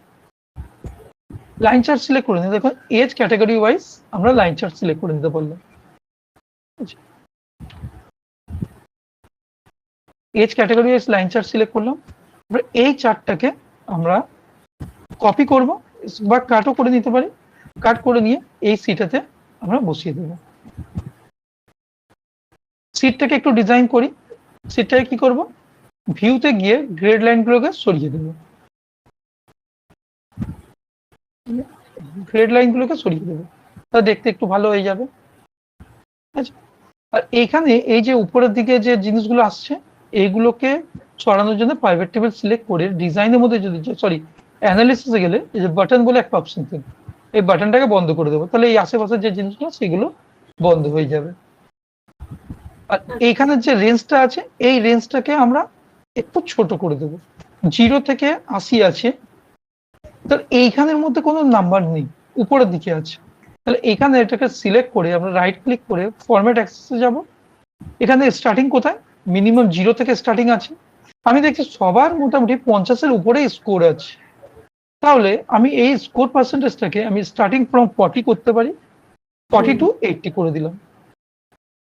লাইন চার্ট সিলেক্ট করে নিয়ে দেখুন এজ ক্যাটাগরি ওয়াইজ আমরা লাইন চার্ট সিলেক্ট করে নিতে পারলাম। Age category wise line chart select করলাম, এই চার্টটাকে আমরা কপি করব বা কাটও করে নিতে পারি, কাট করে নিয়ে এই সিটাতে আমরা বসিয়ে দেব। সিটটাকে একটু ডিজাইন করি, সিটটাকে কি করব, ভিউতে গিয়ে গ্রেড লাইনগুলোকে সরিয়ে দেব, গ্রেড লাইনগুলোকে সরিয়ে দেবো, তা দেখতে একটু ভালো হয়ে যাবে। আচ্ছা, আর এইখানে এই যে উপরের দিকে যে জিনিসগুলো আসছে এইগুলোকে সরানোর জন্য প্রাইভেট টেবিল সিলেক্ট করে ডিজাইনের মধ্যে যদি সরি অ্যানালিসিসে গেলে এই যে বাটন বলে একটা অপশন থাকে, এই বাটনটাকে বন্ধ করে দেবো, তাহলে এই আশেপাশের যে জিনিসগুলো সেগুলো বন্ধ হয়ে যাবে। আর এইখানে যে রেঞ্জটা আছে এই রেঞ্জটাকে আমরা একটু ছোট করে দেবো, 0 থেকে 80 আছে, তো এইখানের মধ্যে কোনো নাম্বার নেই, উপরের দিকে আছে, তাহলে এখানে এটাকে সিলেক্ট করে আমরা রাইট ক্লিক করে ফরম্যাট অ্যাক্সেসে যাব। এখানে স্টার্টিং কোথায়, মিনিমাম 0 থেকে স্টার্টিং আছে, আমি দেখছি সবার মোটামুটি 50-এর উপরে স্কোর আছে, তাহলে আমি এই স্কোর পার্সেন্টেজটাকে আমি স্টার্টিং ফ্রম 40 করতে পারি, 40 টু 80 করে দিলাম,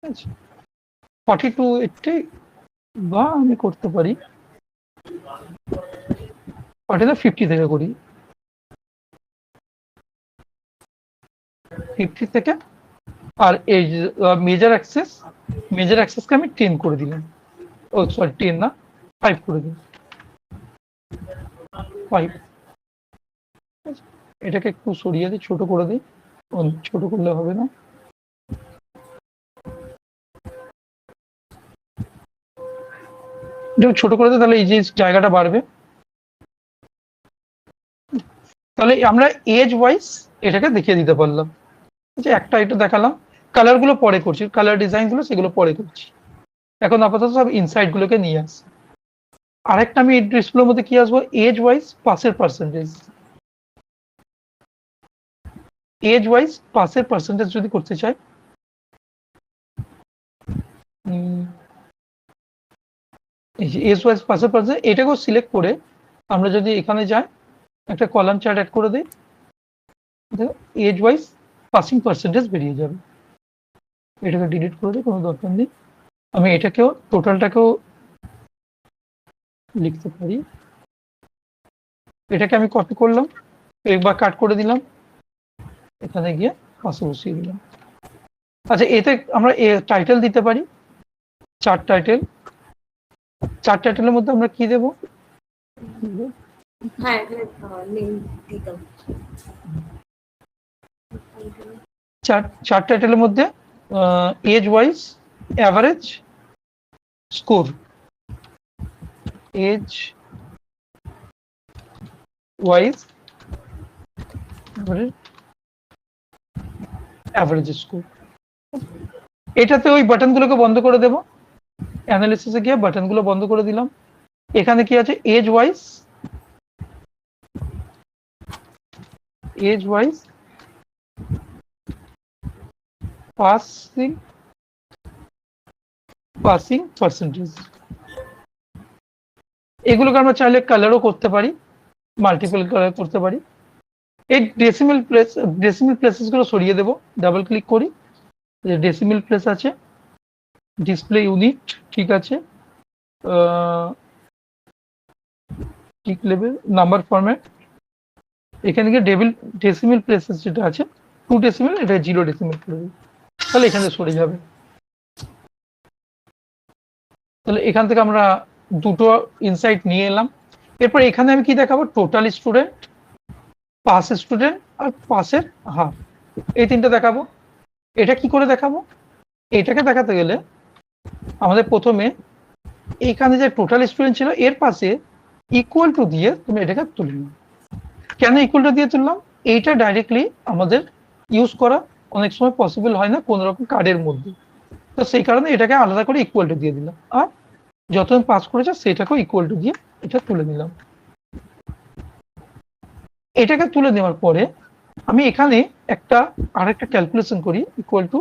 ঠিক আছে, 40 টু 80, বা আমি করতে পারি 40 না 50 থেকে করি, 50 থেকে আর এই যে মেজর অ্যাক্সেসকে আমি 10 করে দিলাম, ও সরি 10 না 5 করে দিলাম, 5। এটাকে একটু সরিয়ে দিই, ছোট করে দিই, ছোট করলে হবে না, একটু ছোট করে দিই, তাহলে এই যে জায়গাটা বাড়বে। তাহলে আমরা এজ ওয়াইজ এটাকে দেখিয়ে দিতে পারলাম, যে একটা এটা দেখালাম, কালার গুলো পরে করছি, কালার ডিজাইন গুলো সেগুলো পরে করছি, এখন আপাতত সব ইনসাইড গুলোকে নিয়ে আসি। আরেকটা আমি এই ডিসপ্লের মধ্যে কি আসবো, এজ ওয়াইজ পাসের পার্সেন্টেজ, এজ ওয়াইজ পাসের পার্সেন্টেজ যদি করতে চাই, এই যে এজ ওয়াইজ পাসের পার্সেন্টেজ এটাকেও সিলেক্ট করে আমরা যদি এখানে যাই, একটা কলাম চার্ট অ্যাড করে দিই, এজ ওয়াইজ পাসিং পার্সেন্টেজ বেরিয়ে যাবে। এটাকে ডিলিট করে দিই, কোনো দরকার নেই। আমি এটাকেও টোটালটাকেও লিখতে পারি, এটাকে আমি কপি করলাম, একবার কাট করে দিলাম, এখানে গিয়ে পাশে বসিয়ে দিলাম। আচ্ছা, এতে আমরা টাইটেল দিতে পারি, চার্ট টাইটেল, চার্ট টাইটেলের মধ্যে আমরা কি দেবো, হ্যাঁ এখানে নেম দিতাম। চার্ট টাইটেলের মধ্যে age wise average score, age wise average score. এটাতে ওই বাটনগুলোকে বন্ধ করে দেবো, অ্যানালিসিসে গিয়ে বাটনগুলো বন্ধ করে দিলাম। এখানে কি আছে, এজ ওয়াইজ পাসিং পার্সেন্টেজ, এগুলোকে আমরা চাইলে কালারও করতে পারি, মাল্টিপল কালার করতে পারি। এই ডেসিমেল প্লেসেস গুলো সরিয়ে দেবো, ডাবল ক্লিক করি, ডেসিমেল প্লেস আছে, ডিসপ্লে ইউনিট ঠিক আছে, টিক লেভেল, নাম্বার ফরম্যাট, এখানে গিয়ে ডেসিমেল প্লেসেস যেটা আছে 2 ডেসিমেল, এটা 0 ডেসিমেল করে দিই, তাহলে এখানে সরে যাবে। তাহলে এখান থেকে আমরা দুটো ইনসাইট নিয়ে এলাম। এরপর এখানে আমি কি দেখাবো, টোটাল স্টুডেন্ট, পাস স্টুডেন্ট আর পাসের হার, এই তিনটা দেখাবো। এটা কি করে দেখাবো, এটাকে দেখাতে গেলে আমাদের প্রথমে এখানে যে টোটাল স্টুডেন্ট ছিল এর পাশে ইকুয়াল টু দিয়ে তুমি এটাকে তুলে নাও। কেন ইকুয়াল টু দিয়ে তুললাম, এইটা ডাইরেক্টলি আমাদের ইউজ করা অনেক সময় পসিবল হয় না কোন রকম কার্ডের মধ্যে, তো সেই কারণে এটাকে আলাদা করে ইকুয়াল টু দিয়ে দিলাম, আর যত পাস করেছে সেটাকেও ইকুয়াল টু দিয়ে এটা তুলে নিলাম। এটাকে তুলে নেওয়ার পরে আমি এখানে আরেকটা ক্যালকুলেশন করি, ইকুয়াল টু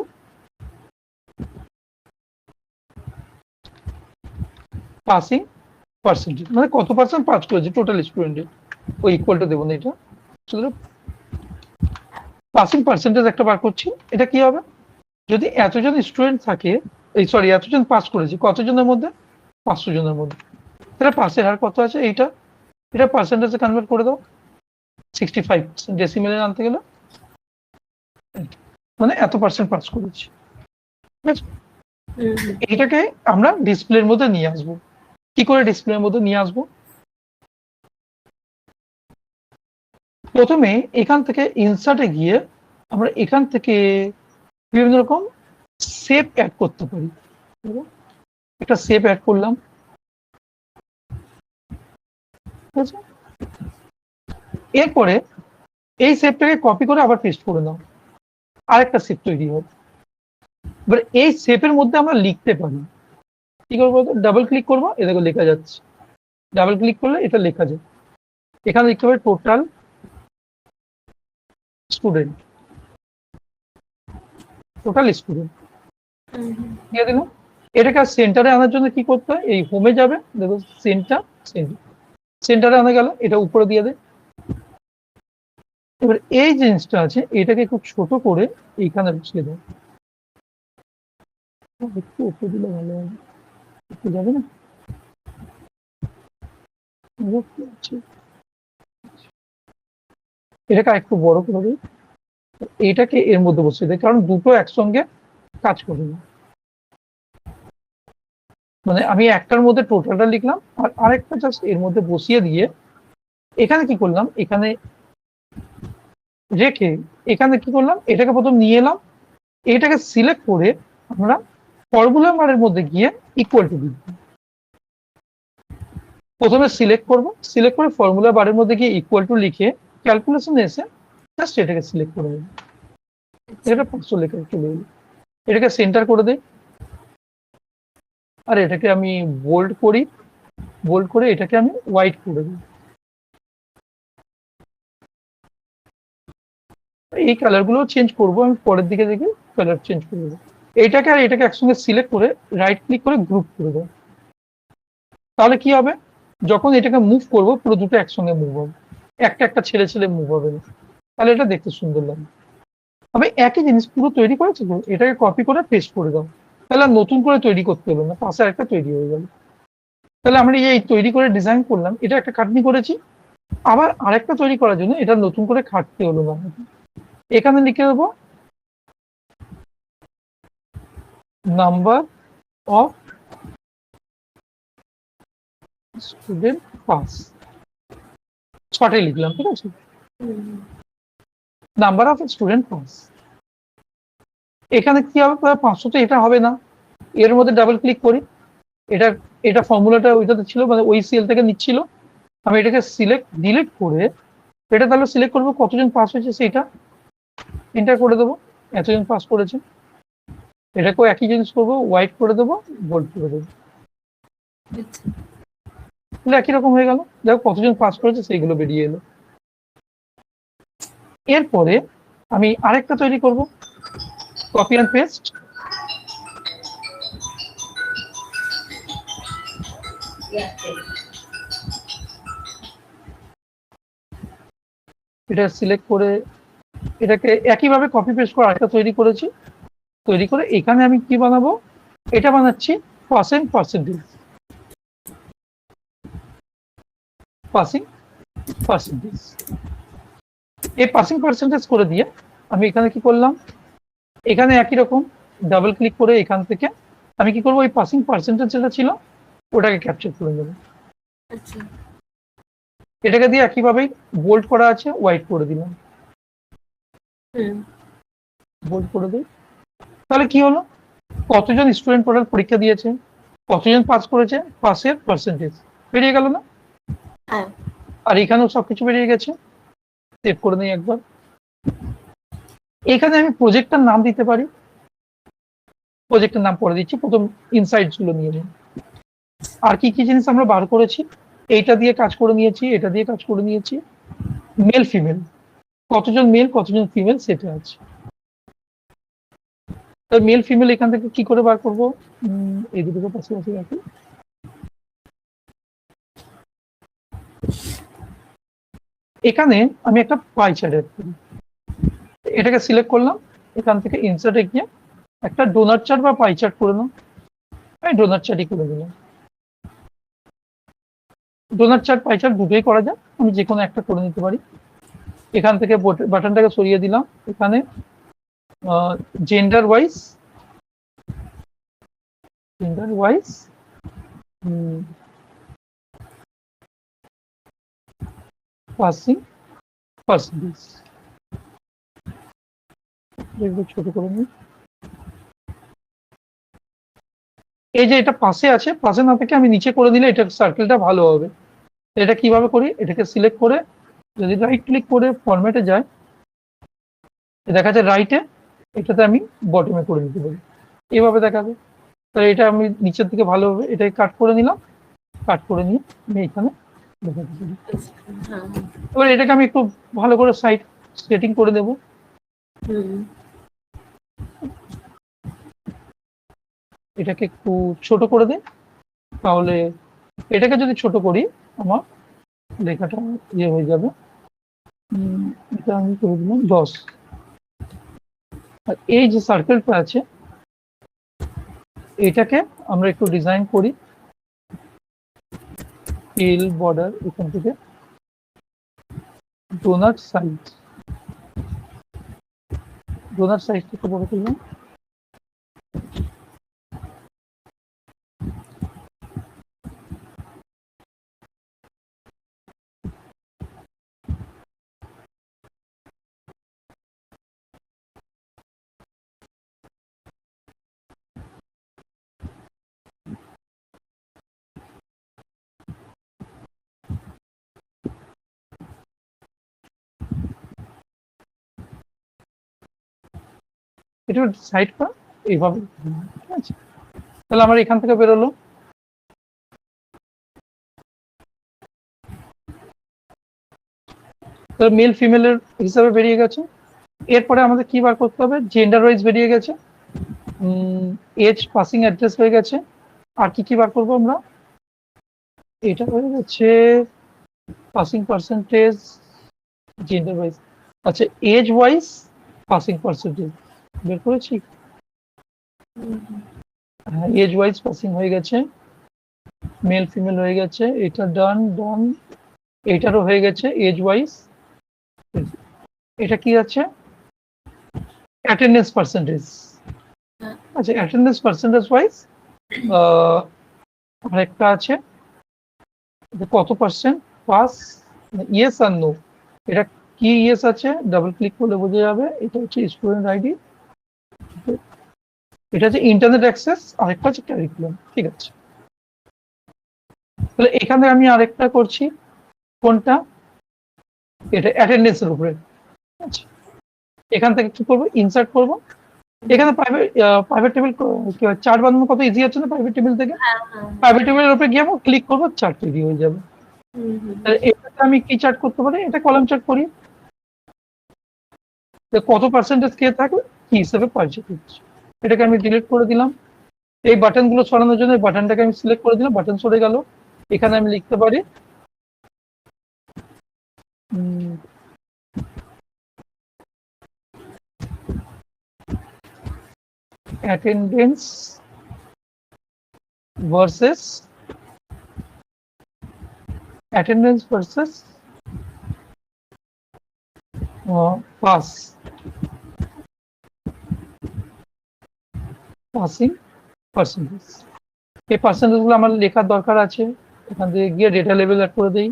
পাসিং পার্সেন্টেজ, মানে কত পার্সেন্ট পাস করেছে টোটাল স্টুডেন্টের, ওই ইকুয়াল টু দেবো না, এটা শুধু পাসিং পার্সেন্টেজ একটা বার করছি। এটা কি হবে, যদি এতজন স্টুডেন্ট থাকে, এতজন পাস করেছে কতজনের মধ্যে, 500 জনের মধ্যে, তাহলে পাসের হার কত আছে, এটা পার্সেন্টেজে কনভার্ট করে দাও, 65%, ডেসিমেলে আনতে গেলে মানে এত পার্সেন্ট পাস করেছি, ঠিক আছে। এটাকে আমরা ডিসপ্লের মধ্যে নিয়ে আসবো। কি করে ডিসপ্লের মধ্যে নিয়ে আসবো, প্রথমে এখান থেকে ইনসার্টে গিয়ে আমরা এখান থেকে বিভিন্ন রকম শেপ অ্যাড করতে পারি, একটা শেপ অ্যাড করলাম, ঠিক আছে। এরপরে এই শেপটাকে কপি করে আবার পেস্ট করে দাও, আরেকটা শেপ তৈরি হবে। এবার এই শেপের মধ্যে আমরা লিখতে পারি, কি করবো, ডাবল ক্লিক করবো, এ দেখো লেখা যাচ্ছে, ডাবল ক্লিক করলে এটা লেখা যায়, এখানে লিখতে পারি টোটাল স্টুডেন্ট, দিয়ে দিলাম। এটাকে সেন্টারে আনার জন্য কি করতে হয়, এই হোমে যাবে, দেখো সেন্টারে আনা গেল, এটা উপরে দিয়ে দেয়। এবার এই জিনিসটা আছে, এটাকে খুব ছোট করে এইখানে বসিয়ে দেয়, একটু উপরে দিলে ভালো হবে, একটু যাবে না, এটাকে একটু বড় করে দিই, এটাকে এর মধ্যে বসিয়ে দেয়, কারণ দুটো একসঙ্গে কাজ করবে না। মানে আমি একটার মধ্যে টোটালটা লিখলাম আর আরেকটা জাস্ট এর মধ্যে বসিয়ে দিয়ে এখানে কি করলাম, এখানে রেখে এখানে কি করলাম, এটাকে প্রথম নিয়ে এলাম, এটাকে সিলেক্ট করে আমরা ফর্মুলা বারের মধ্যে গিয়ে ইকুয়াল টু দিব। প্রথমে সিলেক্ট করব, সিলেক্ট করে ফর্মুলা বারের মধ্যে গিয়ে ইকুয়াল টু লিখে ক্যালকুলেশন এসে জাস্ট এটাকে সিলেক্ট করে দেব। এটা 500 লেখা চলে এলো। এটাকে সেন্টার করে দেই আর এটাকে আমি বোল্ড করি, বোল্ড করে এটাকে আমি হোয়াইট করে দিই। এই কালার গুলো চেঞ্জ করবো আমি পরের দিকে দেখে কালার চেঞ্জ করে দেবো। এটাকে আর এটাকে একসঙ্গে সিলেক্ট করে রাইট ক্লিক করে গ্রুপ করে দেবো। তাহলে কি হবে, যখন এটাকে মুভ করব পুরো দুটো একসঙ্গে মুভ হবে, একটা একটা ছেড়ে ছেড়ে মুভ হবে না। তাহলে এটা দেখতে সুন্দর লাগবে। আমি একই জিনিস পুরো তৈরি করেছি তো, এটাকে কপি করে পেস্ট করে দাও, তাহলে আর নতুন করে তৈরি করতে হবে না, পাশে একটা তৈরি হয়ে গেল। তাহলে আমরা এই তৈরি করে ডিজাইন করলাম, এটা একটা খাটনি করেছি, আবার আরেকটা তৈরি করার জন্য এটা নতুন করে খাটতে হলো না। এখানে লিখে দেবো নাম্বার অফ স্টুডেন্ট পাস, 6টাই লিখলাম, ঠিক আছে, নাম্বার অফ স্টুডেন্ট পাস। এখানে কি হবে, 500 তো এটা হবে না, এর মধ্যে ডাবল ক্লিক করি, এটা এটা ফর্মুলাটা ওইটাতে ছিল, মানে ওই সেল থেকে নিচ্ছিল, আমি এটাকে সিলেক্ট ডিলিট করে এটা তাহলে সিলেক্ট করবো কতজন পাস হয়েছে সেটা এন্টার করে দেবো, এতজন পাস করেছে। এটাকেও একই জিনিস করবো, হোয়াইট করে দেবো, বোল্ড করে দেবো, তাহলে একই রকম হয়ে গেল। দেখো কতজন পাস করেছে সেইগুলো বেরিয়ে এলো। এরপরে আমি আরেকটা তৈরি করব, কপি অ্যান্ড পেস্ট। এটা সিলেক্ট করে এটাকে একইভাবে কপি পেস্ট করে আরেকটা তৈরি করেছি, তৈরি করে এখানে আমি কি বানাবো, এটা বানাচ্ছি পার্সেন্টেজ, পার্সেন্টেজ। এই পার্সেন্টেজ করে দিয়ে আমি এখানে কি করলাম, এখানে একই রকম ডাবল ক্লিক করে এখান থেকে আমি কি করবো, ওই পার্সেন্টেজ যেটা ছিল ওটাকে ক্যাপচার করে নেবো। এটাকে দিয়ে একইভাবেই বোল্ড করা আছে, হোয়াইট করে দিলাম, বোল্ড করে দিই। তাহলে কি হলো, কতজন স্টুডেন্ট টোটাল পরীক্ষা দিয়েছে, কতজন পাস করেছে, পাসের পার্সেন্টেজ বেরিয়ে গেল না। আর এখানেও সবকিছু বেরিয়ে গেছে। সেভ করে নিই একবার। এখানে আমি প্রজেক্টটার নাম দিতে পারি, প্রজেক্টের নাম পরে দিচ্ছি, প্রথম ইনসাইটস গুলো নিয়ে নিই। আর কি কি জিনিস আমরা বার করেছি, এইটা দিয়ে কাজ করে নিয়েছি, এটা দিয়ে কাজ করে নিয়েছি, মেল ফিমেল, কতজন মেল কতজন ফিমেল সেটা আছে। মেল ফিমেল এখান থেকে কি করে বার করবো, এই দুটোকে পাশাপাশি রাখি। এখানে আমি একটা পাই চার্ট অ্যাড করি, এটাকে সিলেক্ট করলাম, এখান থেকে ইনসার্টে গিয়ে একটা ডোনার চার্ট বা পাই চার্ট করে নাও, আমি ডোনার চার্টই করে দিলাম। ডোনার চার্ট পাই চার্ট দুটোই করা যায়, আমি যে কোনো একটা করে নিতে পারি। এখান থেকে বাটনটাকে সরিয়ে দিলাম, এখানে জেন্ডার ওয়াইজ পাসিং পার্সেন্টেজ ছোট করে নিই। এই যে এটা পাশে আছে, পাশে না থেকে আমি নিচে করে দিলে এটা সার্কেলটা ভালো হবে। এটা কিভাবে করি, এটাকে সিলেক্ট করে যদি রাইট ক্লিক করে ফরম্যাটে যায়, দেখা যায় রাইটে, এটাতে আমি বটমে করে দিতে পারি, এইভাবে দেখাবে। তাহলে এটা আমি নিচের দিকে ভালো হবে, এটাকে কাট করে নিলাম, কাট করে নিয়ে আমি এখানে দেখাতে পারি। এবার এটাকে আমি একটু ভালো করে সাইড সেটিং করে দেব। এটাকে একটু ছোট করে দেয়, তাহলে এটাকে যদি ছোট করি আমার লেখাটা ইয়ে হয়ে যাবে। এটা আমি করে দিলাম 10। আর এই যে সার্কেলটা আছে এটাকে আমরা একটু ডিজাইন করি, ফিল বর্ডার এখান থেকে ডোনাট সাইজ ডোনার সাইজটা একটু বড় করলাম। এটা সাইড করা এইভাবে, ঠিক আছে? তাহলে আমার এখান থেকে বেরোলো মেল ফিমেলের হিসাবে বেরিয়ে গেছে। এরপরে আমাদের কি বার করতে হবে, জেন্ডার ওয়াইজ বেরিয়ে গেছে, এজ পাসিং অ্যাড্রেস হয়ে গেছে। আর কি কি বার করবো আমরা, এটা হয়ে গেছে পাসিং পার্সেন্টেজ, জেন্ডার ওয়াইজ, আচ্ছা এজ ওয়াইজ পাসিং পার্সেন্টেজ বের করেছি। হ্যাঁ, এজ ওয়াইজ পাসিং হয়ে গেছে, মেল ফিমেল হয়ে গেছে, এটা ডান ডান, এটারও হয়ে গেছে এজ ওয়াইজ। এটা কি আছে, অ্যাটেন্ডেন্স পার্সেন্টেজ। আচ্ছা অ্যাটেন্ডেন্স পার্সেন্টেজ ওয়াইজ আরেকটা আছে, কত পার্সেন্ট পাস, ইয়েস আর নো। এটা কি ইয়েস আছে, ডাবল ক্লিক করলে বোঝা যাবে। এটা হচ্ছে স্টুডেন্ট আইডি, এটা হচ্ছে ইন্টারনেট অ্যাক্সেস, আরেকটা হচ্ছে কারিকুলাম। ঠিক আছে, তাহলে এখানে আমি আরেকটা করছি, কোনটা, এটা অ্যাটেন্ডেন্সের উপরে। আচ্ছা, এখান থেকে কি করবো, ইনসার্ট করব। এখানে প্রাইভেট টেবিল চার্ট বানানো কত ইজি আছে না, প্রাইভেট টেবিল থেকে প্রাইভেট টেবিলের উপরে গিয়ে ক্লিক করবো, চার্ট তৈরি হয়ে যাবে। এটাতে আমি কি চার্ট করতে পারি, এটা কলাম চার্ট করি, কত পার্সেন্টেজ কে থাকবে কি হিসেবে পারচেজ হচ্ছে। এটাকে আমি ডিলিট করে দিলাম। এই বাটন গুলো সরানোর জন্য বাটনটাকে আমি সিলেক্ট করে দিলাম, বাটন সরে গেল। এখানে আমি লিখতে পারি attendance versus pass passing percentage. এই পার্সেন্টেজ গুলো আমার লেখার দরকার আছে। এখান থেকে গিয়ে ডেটা লেভেল অ্যাড করে দেই,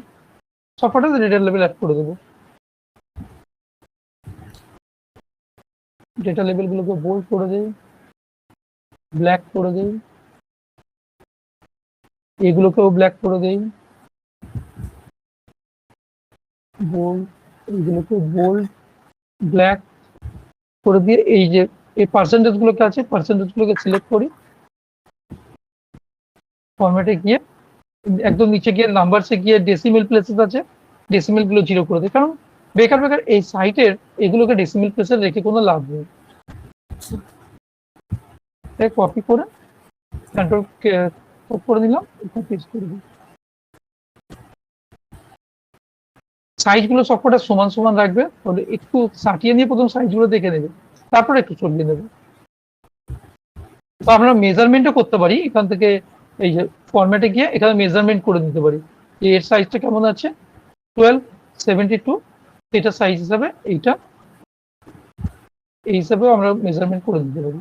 সবকটাতে ডেটা লেভেল অ্যাড করে দেবো। ডেটা লেভেল গুলোকে বোল্ড করে দেই, ব্ল্যাক করে দেই, এগুলোকেও ব্ল্যাক করে দেই, বোল্ড, এইগুলোকে বোল্ড ব্ল্যাক করে দিয়ে এই যে এই পার্সেন্টেজ গুলোকে আছে, পার্সেন্টেজ গুলোকে সিলেক্ট করি, ফরম্যাটে গিয়ে একদম নিচে গিয়ে নাম্বারসে গিয়ে ডেসিমেল প্লেসেস আছে, ডেসিমেল গুলো জিরো করে দিই, কারণ বেকার বেকার এই সাইটের এগুলোকে ডেসিমেল প্লেসে রেখে কোনো লাভ নেই। কপি করে কন্ট্রোল করে নিলাম, পেস্ট করে দিই। সাইজ গুলো সবকটা সমান সমান রাখবে, তাহলে একটু সাটিয়ে নিয়ে প্রথম সাইজ গুলো দেখে নেবে, তারপরে একটু সরিয়ে নেবে। তো আমরা মেজারমেন্টও করতে পারি এখান থেকে, এই যে ফরম্যাটে গিয়ে এখানে মেজারমেন্ট করে দিতে পারি যে এর সাইজটা কেমন আছে, 1272, এটা সাইজ হিসাবে এইটা, এই হিসাবেও আমরা মেজারমেন্ট করে দিতে পারি।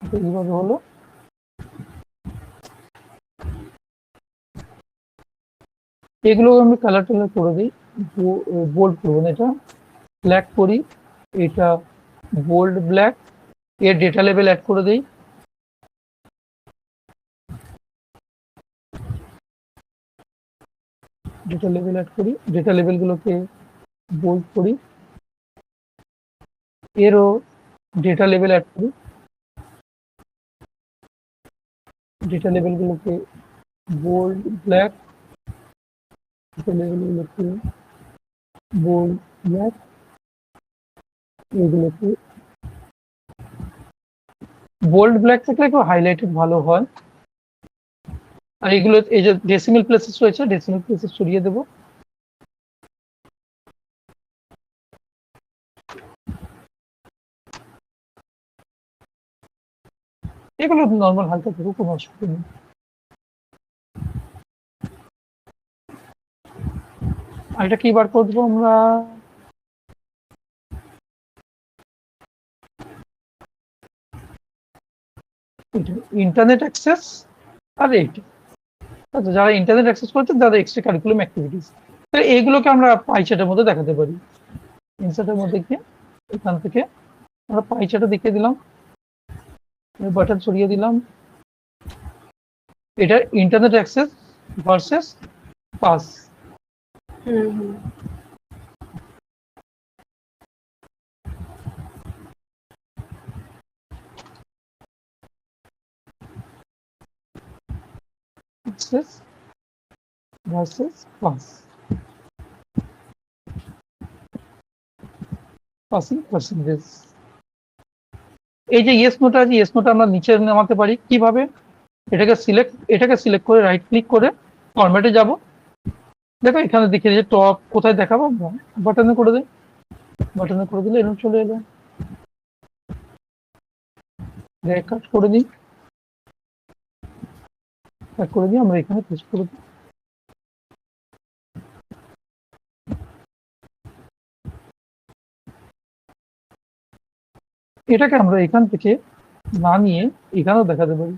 এইভাবে হলো। এগুলো আমি কালার টালার করে দিই, বোল্ড করবো না, এটা ব্ল্যাক করি, এটা বোল্ড ব্ল্যাক, এর ডেটা লেভেল অ্যাড করে দিই, ডেটা লেভেল অ্যাড করি, ডেটা লেভেল গুলোকে বোল্ড করি, এরও ডেটা লেভেল অ্যাড করি, ডেটা লেভেল গুলোকে বোল্ড ব্ল্যাক, ডেটা লেভেল গুলোকে বোল্ড ব্ল্যাক, এগুলোকে বোল্ড ব্ল্যাক থাকলে একটু হাইলাইটেড ভালো হয়। আর এগুলো এই যে ডেসিমেল প্লেসেস রয়েছে, ডেসিমেল প্লেসেস সরিয়ে দেবো। এগুলো নর্মাল হালকা থাকুক, কোনো অসুবিধা নেই। আর এটা কি বার করবো আমরা, ইন্টারনেট অ্যাক্সেস আর এইটা। আচ্ছা, যারা ইন্টারনেট অ্যাক্সেস করছে তাদের এক্সট্রা কারিকুলাম অ্যাক্টিভিটিস, এইগুলোকে আমরা পাই চার্টের মধ্যে দেখাতে পারি। ইনসার্টের মধ্যে গিয়ে এখান থেকে আমরা পাই চার্টে দেখিয়ে দিলাম, বাটন সরিয়ে দিলাম, এটা internet access versus pass. Hmm hmm access versus pass, passing percentage. এই যে ইয়েস নোটা আছে, ইয়েস নোটা আমরা নিচে নামাতে পারি কিভাবে? এটাকে সিলেক্ট করে রাইট ক্লিক করে ফরম্যাটে যাব। দেখো এখানে দেখে যে টপ কোথায় দেখাবো, বাটনে করে দেয়, বাটনে করে দিলে এরকম চলে এলো। কাট করে দিই, কাট করে দিই, আমরা এখানে পেস্ট করে দিই। এটাকে আমরা এখান থেকে না নিয়ে এখানেও দেখাতে পারি।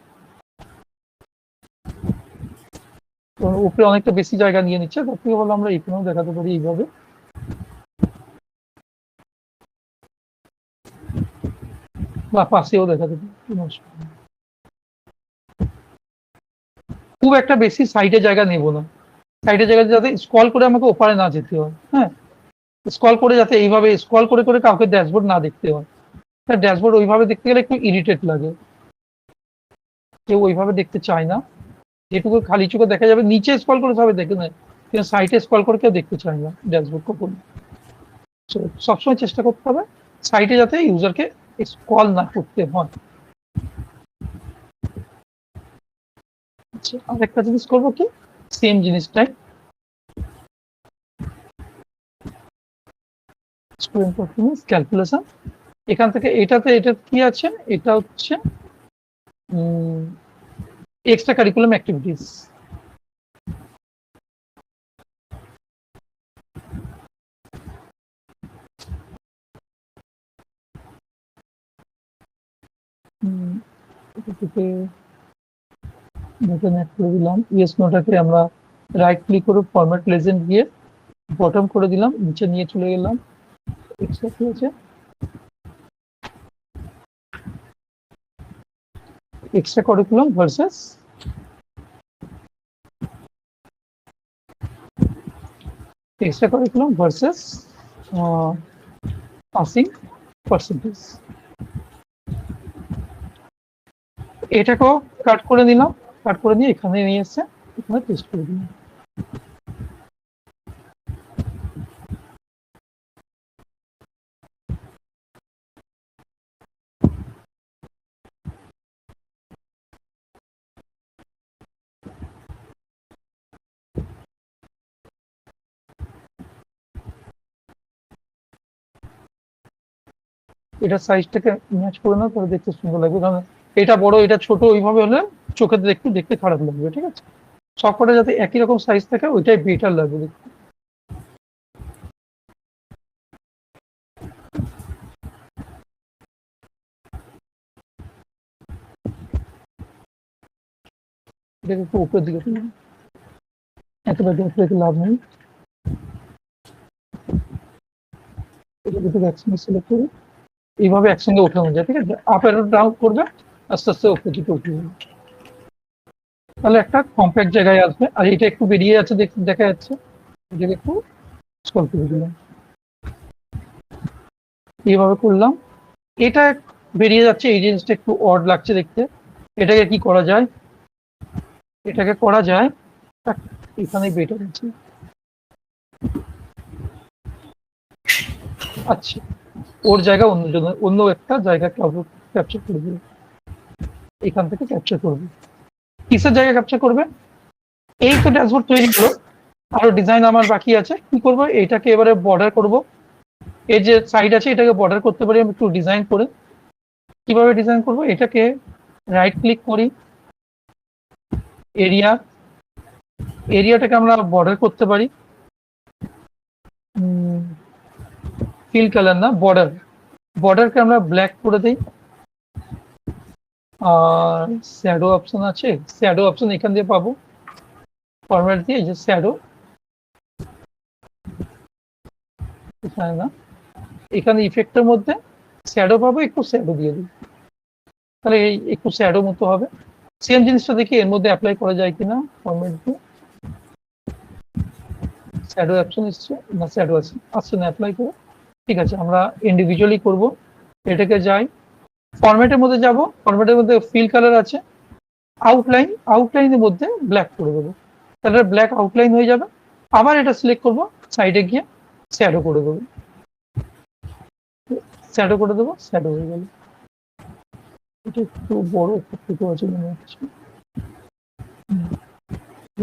উপরে অনেকটা বেশি জায়গা নিয়ে নিচ্ছে, তার থেকে বলে আমরা এখানেও দেখাতে পারি এইভাবে। বা পাশেও দেখাতে পারি, খুব একটা বেশি সাইডে জায়গা নেব না, সাইডে জায়গা যাতে স্ক্রল করে আমাকে ওপারে না যেতে হয়। হ্যাঁ, স্ক্রল করে যাতে এইভাবে স্ক্রল করে করে কাউকে ড্যাশবোর্ড না দেখতে হয়। ড্যাশবোর্ড ওইভাবে দেখতে গেলে একটু ইরিটেট লাগে, কেউ ওইভাবে দেখতে চায় না। যেটুকু খালি চোখে দেখা যাবে, নিচে স্ক্রল করে সবাই দেখে নেয়, কিন্তু সাইটে স্ক্রল করে কেউ দেখতে চায় না ড্যাশবোর্ড কখনো। সবসময় চেষ্টা করতে হবে সাইটে যাতে ইউজারকে স্ক্রল না করতে হয়। আচ্ছা, আরেকটা জিনিস করবো কি, সেম জিনিসটাই স্টুডেন্ট পারফরমেন্স ক্যালকুলেশন, এখান থেকে এটাতে এটা কি আছে, এটা হচ্ছে এক্সট্রা কারিকুলাম অ্যাক্টিভিটিস। এটা থেকে বাটন অ্যাড করে দিলাম, ইয়েস নোটাকে আমরা রাইট ক্লিক করে ফরম্যাট লেজেন্ড গিয়ে বটম করে দিলাম, নিচে নিয়ে চলে গেলাম। এক্সট্রা কি আছে, extra curriculum versus extra curriculum versus passing percentage. এটাকেও কাট করে নিলাম, কাট করে নিয়ে এখানে নিয়ে এসে এখানে পেস্ট করে দিলাম। এটা সাইজটাকে ম্যাচ করে নাও, তাহলে দেখতে সুন্দর লাগবে, কারণ এটা বড় এটা ছোট ওইভাবে হলে চোখে দেখতে দেখতে খারাপ লাগবে। ঠিক আছে, সবকটা যাতে একই রকম সাইজ থাকে ওইটাই বেটার লাগবে দেখতে। এটাকে একটু উপরের দিকে তুলুন, একেবারে দেখে লাভ নেই। এটাকে থেকে একসঙ্গে সিলেক্ট করে এইভাবে একসঙ্গে ওঠানো যায়। ঠিক আছে, আপ অ্যারো ডাউন করবে, আস্তে আস্তে উপরের দিকে উঠে যাবে, তাহলে একটা কম্প্যাক্ট জায়গায় আসবে। আর এটা একটু বেরিয়ে আছে দেখা যাচ্ছে, এটাকে একটু স্ক্রল করে দিলাম, এইভাবে করলাম। এটা বেরিয়ে যাচ্ছে, এই জিনিসটা একটু অড লাগছে দেখতে। এটাকে কি করা যায়, এটাকে করা যায় এখানে বেটার আছে। আচ্ছা, ওর জায়গা অন্য একটা জায়গা ক্যাপচার করবে, এখান থেকে ক্যাপচার করবে। কিসের জায়গা ক্যাপচার করবে? এই তো ড্যাশবোর্ড তৈরি হলো, আরো ডিজাইন আমার বাকি আছে। কি করব, এটাকে এবারে বর্ডার করব। এই যে সাইড আছে এটাকে বর্ডার করতে পারি আমি একটু ডিজাইন করে। কিভাবে ডিজাইন করব, এটাকে রাইট ক্লিক করি, এরিয়া, এরিয়াটাকে আমরা বর্ডার করতে পারি, ফিল কালার না বর্ডার, বর্ডারকে আমরা ব্ল্যাক করে দিই। আর শ্যাডো অপশন আছে, শ্যাডো অপশন এখান দিয়ে পাবো, ফরম্যাট দিয়ে এই যে শ্যাডো, এখানে না, এখানে ইফেক্টের মধ্যে শ্যাডো পাবো, একটু শ্যাডো দিয়ে দিই, তাহলে এই একটু শ্যাডো মতো হবে। সেম জিনিসটা দেখি এর মধ্যে অ্যাপ্লাই করা যায় কিনা, ফরম্যাট দিয়ে শ্যাডো অপশন এসছে না, শ্যাডো আছে, আসছে না অ্যাপ্লাই করে, ঠিক আছে আমরা ইন্ডিভিজুয়ালি করব। এটাকে যাই, ফরম্যাটের মধ্যে যাব, ফরম্যাটের মধ্যে ফিল কালার আছে, আউটলাইন, আউটলাইনের মধ্যে ব্ল্যাক করে দেবো, তাহলে ব্ল্যাক আউটলাইন হয়ে যাবে। আবার এটা সিলেক্ট করব, সাইডে গিয়ে শ্যাডো করে দেবো, শ্যাডো করে দেবো, শ্যাডো হয়ে গেল। এটা একটু বড়, একটু ছোট আছে মনে হচ্ছে,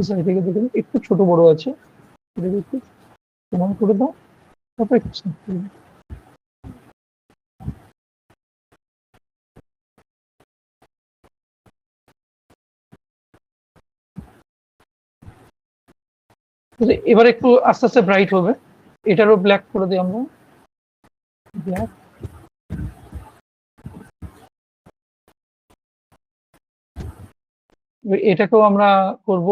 সাইড থেকে দেখুন একটু ছোট বড় আছে, এটাকে একটু সমান করে দাও, তারপর একটু সাইড করে দাও। এবার একটু আস্তে আস্তে ব্রাইট হবে, এটারও ব্ল্যাক করে দিই আমরা, ব্ল্যাক। এটাকেও আমরা করব,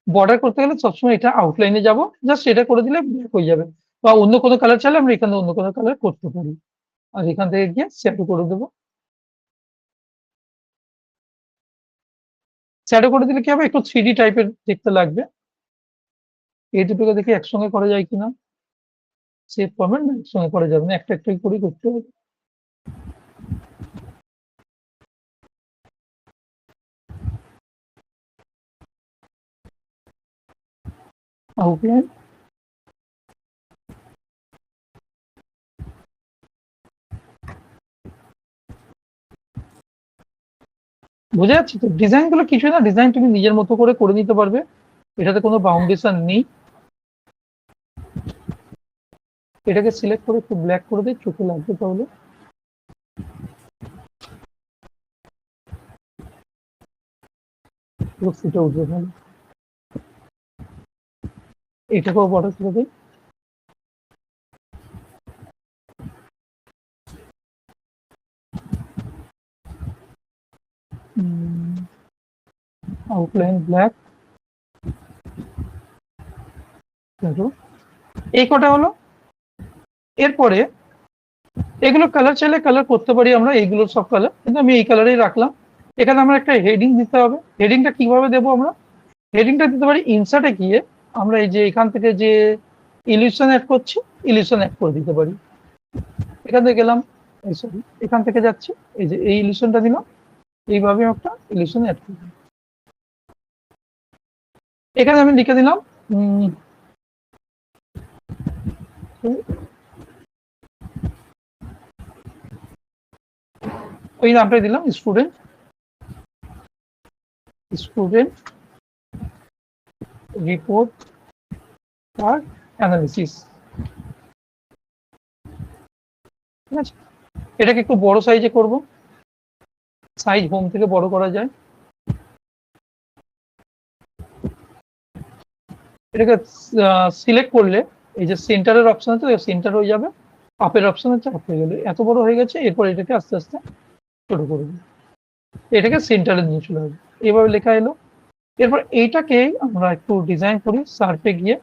বর্ডার করতে গেলে সবসময় এটা আউটলাইনে যাব, জাস্ট এটা করে দিলে ব্ল্যাক হয়ে যাবে, বা অন্য কোনো কালার চাইলে আমরা এখানে অন্য কোনো কালার করতে পারি। আর এখান থেকে গিয়ে শ্যাডো করে দেবো, শ্যাডো করে দিলে কি হবে, একটু 3D টাইপের দেখতে লাগবে। এই দুটোকে দেখি একসঙ্গে করা যায় কিনা, সেভ ফরম্যাট না, একসঙ্গে করা যাবে না, একটা একটা করে করতে হবে। আউটলাইন, বোঝা যাচ্ছে তো, ডিজাইন গুলো কিছু না, ডিজাইন তুমি নিজের মতো করে নিতে পারবে, এটাতে কোনো বাউন্ডেশন নেই। এটাকে সিলেক্ট করে একটু ব্ল্যাক করে দিই, চোখে লাগবে তাহলে, পুরো ফুটে উঠবে ভালো। এটাকেও বড় করে দিই, আউটলাইন ব্ল্যাক, এই কটা হলো। এরপরে এগুলো কালার চাইলে কালার করতে পারি আমরা, এইগুলোর সব কালার, কিন্তু আমি এই কালারেই রাখলাম। এখানে আমরা একটা হেডিং দিতে হবে, হেডিংটা কিভাবে দেবো আমরা, হেডিংটা দিতে পারি ইনসার্টে গিয়ে, আমরা এই যে এখান থেকে যে ইলিউশন অ্যাড করছি, ইলিউশন অ্যাড করে দিতে পারি। এখান থেকে গেলাম, এই সরি এখান থেকে যাচ্ছি, এই যে এই ইলিউশনটা দিলাম, এইভাবে একটা ইলিউশন অ্যাড করলাম। এখানে আমি লিখে দিলাম ওই নামটাই দিলাম, স্টুডেন্ট, স্টুডেন্ট রিপোর্ট আর অ্যানালিসিস, ঠিক আছে। এটাকে একটু বড় সাইজে করব, সাইজ হোম থেকে বড় করা যায়। এটাকে সিলেক্ট করলে এই যে সেন্টারের অপশন আছে, সেন্টার হয়ে যাবে, আপের অপশন আছে, আপ হয়ে গেলে এত বড় হয়ে গেছে। এরপর এটাকে আস্তে আস্তে ছোট করব, এটাকে সেন্টারে নিয়ে চলে আসবে, এইভাবে লেখা এলো। এরপর এইটাকে আমরা একটু ডিজাইন করি, সার্ফে গিয়ে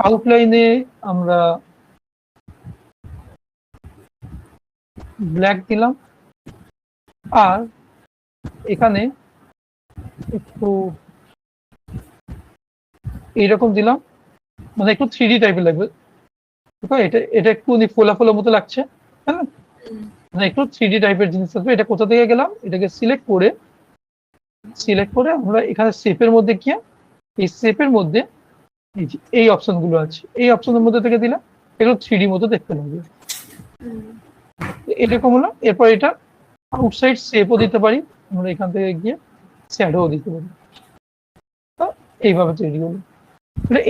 আউটলাইনে আমরা ব্ল্যাক দিলাম, আর এখানে একটু এইরকম দিলাম, মানে একটু 3D টাইপের লাগবে, এটা এটা একটু ফোলা ফোলা মতো লাগছে, হ্যাঁ, মানে একটু 3D টাইপের জিনিস থাকবে। এটা কোথা থেকে গেলাম, এটাকে সিলেক্ট করে আমরা এখানে শেপের মধ্যে গিয়ে, এই শেপের মধ্যে এই অপশন গুলো আছে, এই অপশনের মধ্যে থেকে দিলাম, এগুলো 3D মতো দেখতে লাগবে, এরকম হলো। এরপর এটা আউটসাইড শেপও দিতে পারি আমরা, এখান থেকে গিয়ে শ্যাডোও দিতে পারি, এইভাবে তৈরি হলো।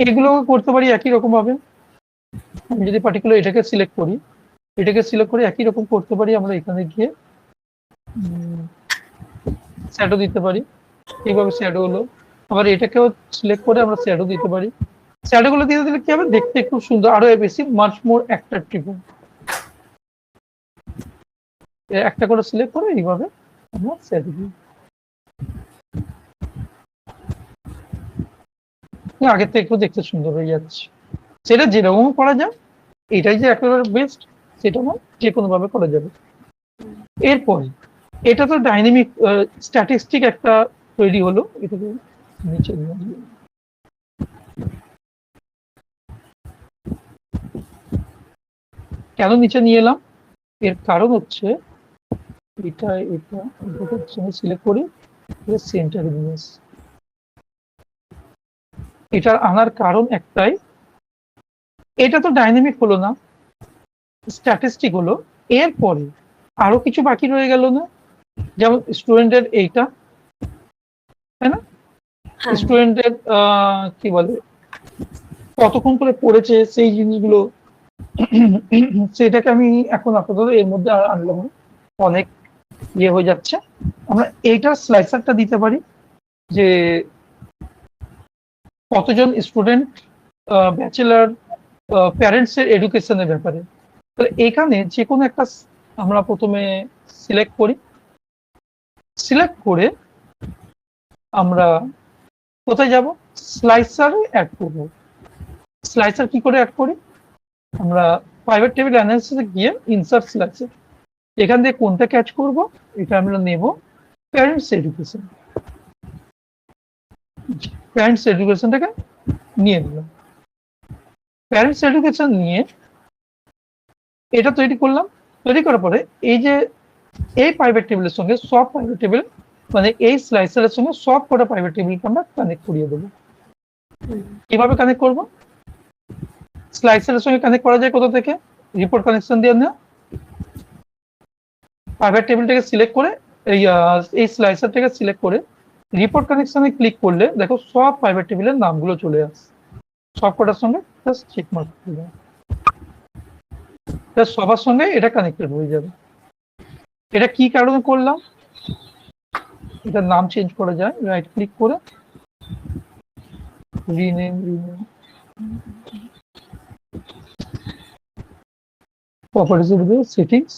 এগুলো করতে পারি একই রকম ভাবে। আমি যদি পার্টিকুলার এটাকে সিলেক্ট করি, একই রকম করতে পারি আমরা, এখানে গিয়ে শ্যাডো দিতে পারি, এইভাবে শ্যাডো হলো। আবার এটাকেও সিলেক্ট করে আমরা শ্যাডো দিতে পারি, শ্যাডো গুলো দিয়ে দিলে কি হবে, দেখতে খুব সুন্দর, আরো বেশি মাচ মোর অ্যাট্রাকটিভ। একটা করে সিলেক্ট করে এইভাবে আমরা সেট দিই। আগের থেকে একটু দেখতে সুন্দর হয়ে যাচ্ছে। সেটা যেরকম করা যায়, এটাই যে একেবারে বেস্ট সেটা নয়, যে কোনো ভাবে করা যাবে। এরপরে এটা তো ডাইনামিক স্ট্যাটিস্টিক একটা তৈরি হলো, এটাকে নিচে নিয়ে আসবো। কেন নিচে নিয়ে এলাম, এর কারণ হচ্ছে এটা এটা সঙ্গে সিলেক্ট করি, এটা সেন্টারে নিয়ে আসি। এটা আনার কারণ একটাই, এটা তো ডাইনামিক হলো না, স্ট্যাটিস্টিক হলো। এরপরে আরো কিছু বাকি রয়ে গেল না, যেমন স্টুডেন্টের এইটা, তাই না? হ্যাঁ স্টুডেন্টের কি বলে কতক্ষণ করে পড়েছে সেই জিনিসগুলো, সেটাকে আমি এখন আপাতত এর মধ্যে আর আনলাম না, অনেক ইয়ে হয়ে যাচ্ছে। আমরা এইটার স্লাইসারটা দিতে পারি যে কতজন স্টুডেন্ট ব্যাচেলার প্যারেন্টস এর এডুকেশনের ব্যাপারে। তাহলে এখানে যে কোনো একটা আমরা প্রথমে সিলেক্ট করি, সিলেক্ট করে আমরা কোথায় যাব, স্লাইসারে অ্যাড করব। স্লাইসার কি করে অ্যাড করি, আমরা প্রাইভেট টেবিল অ্যানালিসিসে গিয়ে ইনসার্ট স্লাইসার, এখান থেকে কোনটা ক্যাচ করব, এটা আমরা নেব প্যারেন্টস এডুকেশন। প্যারেন্টস এডুকেশনটাকে নিয়ে নিলাম, প্যারেন্টস এডুকেশন নিয়ে এটা তৈরি করলাম। তৈরি করার পরে এই যে এই প্রাইভেট টেবিলের সঙ্গে সব প্রাইভেট টেবিল, মানে এই স্লাইসারের সঙ্গে সব কটা প্রাইভেট টেবিলকে আমরা কানেক্ট করিয়ে দেবো। কিভাবে কানেক্ট করব, স্লাইসারের সঙ্গে কানেক্ট করা যায় কোথা থেকে, রিপোর্ট কানেকশন দিয়ে না, প্রাইভেট টেবিলটাকে সিলেক্ট করে এই স্লাইসারটাকে সিলেক্ট করে রিপোর্ট কানেকশনে ক্লিক করলে দেখো সব প্রাইভেট টেবিলের নামগুলো চলে আসে, সব কটার সঙ্গে জাস্ট চেক মার্ক করবে, সবার সঙ্গে এটা কানেক্টেড হয়ে যাবে। এটা কি কারণে করলাম, এটার নাম চেঞ্জ করা যায়, রাইট ক্লিক করে রিনেম প্রপার্টিজ সেটিংস,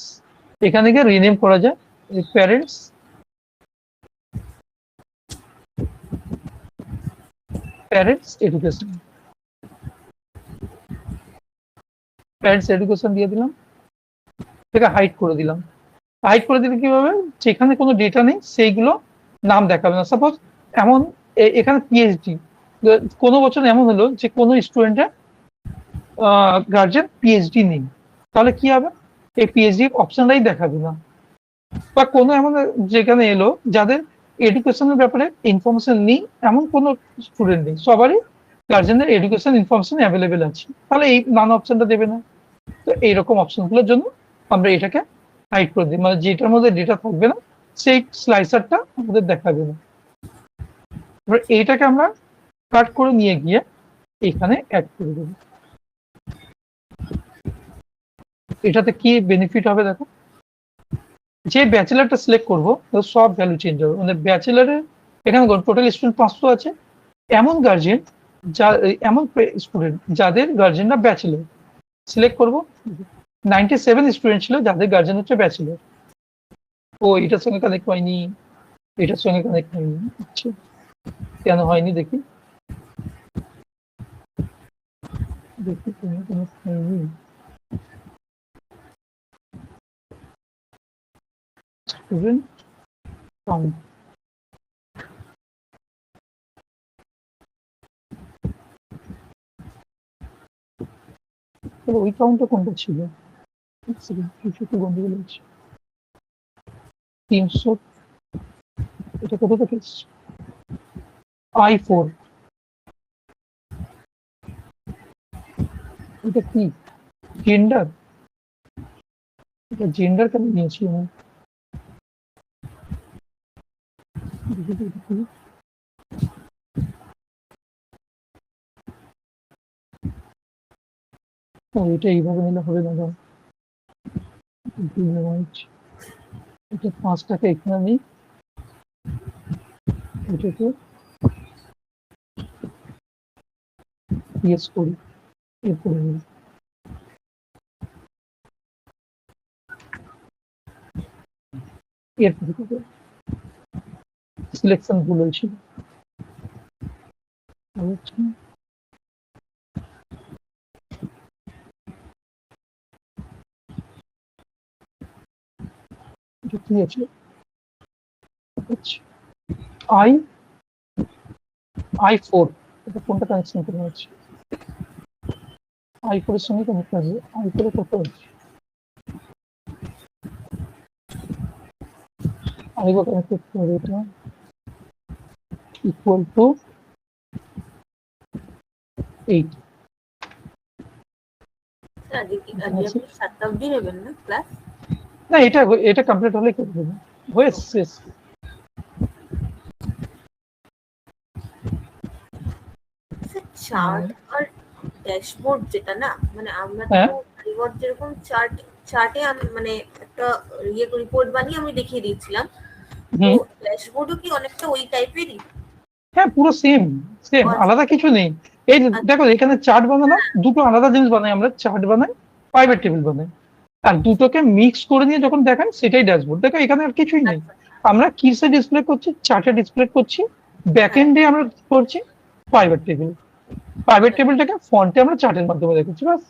এখানে গিয়ে রিনেম করা যায় প্যারেন্টস এডুকেশন, প্যারেন্টস এডুকেশন দিয়ে দিলাম, এটাকে হাইড করে দিলাম। হাইড করে দিলে কি হবে, যেখানে কোনো ডেটা নেই সেইগুলো নাম দেখাবে না। সাপোজ এমন এখানে পিএইচডি, কোনো বছর এমন হলো যে কোনো স্টুডেন্টের গার্জেন পিএইচডি নেই, তাহলে কি হবে, এই পিএইচডি অপশনটাই দেখাবে না। বা কোনো এমন যেখানে এলো যাদের এডুকেশনের ব্যাপারে ইনফরমেশন নেই, এমন কোনো স্টুডেন্ট নেই, সবারই গার্জেনের এডুকেশন ইনফরমেশন অ্যাভেলেবেল আছে, তাহলে এই নান অপশনটা দেবে না। তো এইরকম অপশনগুলোর জন্য আমরা এটাকে হাইড করে দিই, মানে যেটার মধ্যে ডেটা থাকবে না সেই স্লাইসারটা আমাদের দেখাবে না। এবার এইটাকে আমরা কাট করে নিয়ে গিয়ে এখানে অ্যাড করে দেবো। এটাতে কি বেনিফিট হবে দেখো, যে ব্যাচেলারটা সিলেক্ট করবো সব ভ্যালু চেঞ্জ হবে, মানে ব্যাচেলারের এখানে টোটাল স্টুডেন্ট 500 আছে, এমন গার্জেন যা এমন স্টুডেন্ট যাদের গার্জেনরা ব্যাচেলার সিলেক্ট করবো, 97 স্টুডেন্ট ছিল যাদের গার্জেন হচ্ছে ব্যাচেলার। ও এটার সঙ্গে কানেক্ট হয়নি, এটার সঙ্গে কানেক্ট হয়নি, আচ্ছা কেন হয়নি দেখি, দেখি কেন কানেক্ট হয়নি, স্টুডেন্ট কাউন্ট, ওই কাউন্টটা কোনটা ছিল, কিছু একটু গন্ডগোল আছে, 300, এটা কোথা থেকে এসছে, I4, এটা কি জেন্ডার, এটা জেন্ডার কেন নিয়েছি আমি, এটা এইভাবে নিলে হবে না, এটা 5 টাকা এখানে নেই, এটাকে ইয়েস করি, এরপরে নিই, এরপরে সিলেকশন ভুল হয়েছিল। কি আছে i4, এটা কোনটা কানেকশন করে আছে? i4 এর সঙ্গে কানেক্ট আছে। i4 এ কত আছে? i4 কানেক্ট করতে হবে, এটা ইকুয়াল টু 8। আজকে আপনি 7টা অবধি নেবেন না ক্লাস? না, এটা কমপ্লিট হলে করে দেবো, হয়ে শেষ। চার্ট আর ড্যাশবোর্ড যেটা না, মানে আমরা হ্যাঁ। তো রিপোর্ট যেরকম চার্টে আমি মানে একটা রিপোর্ট বানিয়ে আমি দেখিয়ে দিয়েছিলাম, তো ড্যাশবোর্ডও কি অনেকটা ওই টাইপেরই? হ্যাঁ, পুরো সেম, আলাদা কিছু নেই। এই যে দেখো, এখানে চার্ট বানানো, দুটো আলাদা জিনিস বানাই আমরা, চার্ট বানাই, প্রাইভেট টেবিল বানাই, আর দুটোকে মিক্স করে নিয়ে যখন দেখান সেটাই ড্যাশবোর্ড। দেখো এখানে আর কিছুই নেই, আমরা কিসে ডিসপ্লে করছি, চার্টে ডিসপ্লে করছি, ব্যাক এন্ডে আমরা করছি প্রাইভেট টেবিল। প্রাইভেট টেবিলটাকে ফন্টে আমরা চার্টের মাধ্যমে দেখাচ্ছি, বাস,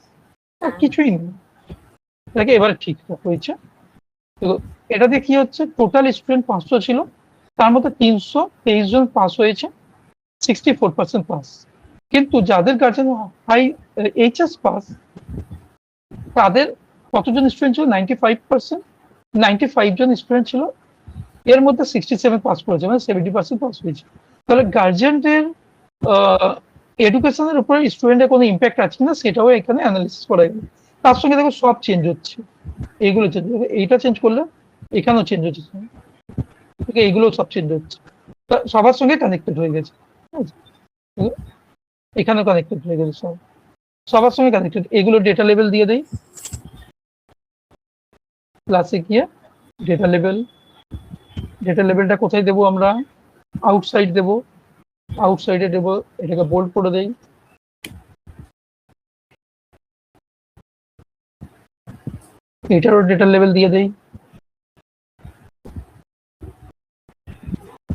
আর কিছুই নেই। দেখে এবার ঠিকঠাক হয়েছে। তো এটা দিয়ে কি হচ্ছে, টোটাল স্টুডেন্ট 500 ছিল, তার মধ্যে 323 জন পাস হয়েছে, 64% পাস। কিন্তু যাদের গার্জেন হাই এইচএস পাস, তাদের কতজন স্টুডেন্ট ছিল? 95%, 95 জন স্টুডেন্ট ছিল, এর মধ্যে 67 পাস করেছে, মানে 70% পাস হয়েছে। তাহলে গার্জেনদের এডুকেশনের উপরে স্টুডেন্টের কোনো ইম্প্যাক্ট আছে না, সেটাও এখানে অ্যানালিসিস করা গেল। তার সঙ্গে দেখো সব চেঞ্জ হচ্ছে, এইগুলো চেঞ্জ হবে, এইটা চেঞ্জ করলে এখানেও চেঞ্জ হচ্ছে, এইগুলো সব চেঞ্জ হচ্ছে, সবার সঙ্গে কানেক্টেড হয়ে গেছে, এখানেও কানেক্টেড হয়ে গেছে, সবার সঙ্গে কানেক্টেড। এগুলো ডেটা লেভেল দিয়ে দেই, ক্লাসে গিয়ে ডেটা লেভেলটা কোথায় দেবো আমরা? আউটসাইড দেবো, আউটসাইডে দেবো, এটাকে বোল্ড করে দেই। এটারও ডেটা লেভেল দিয়ে দেই,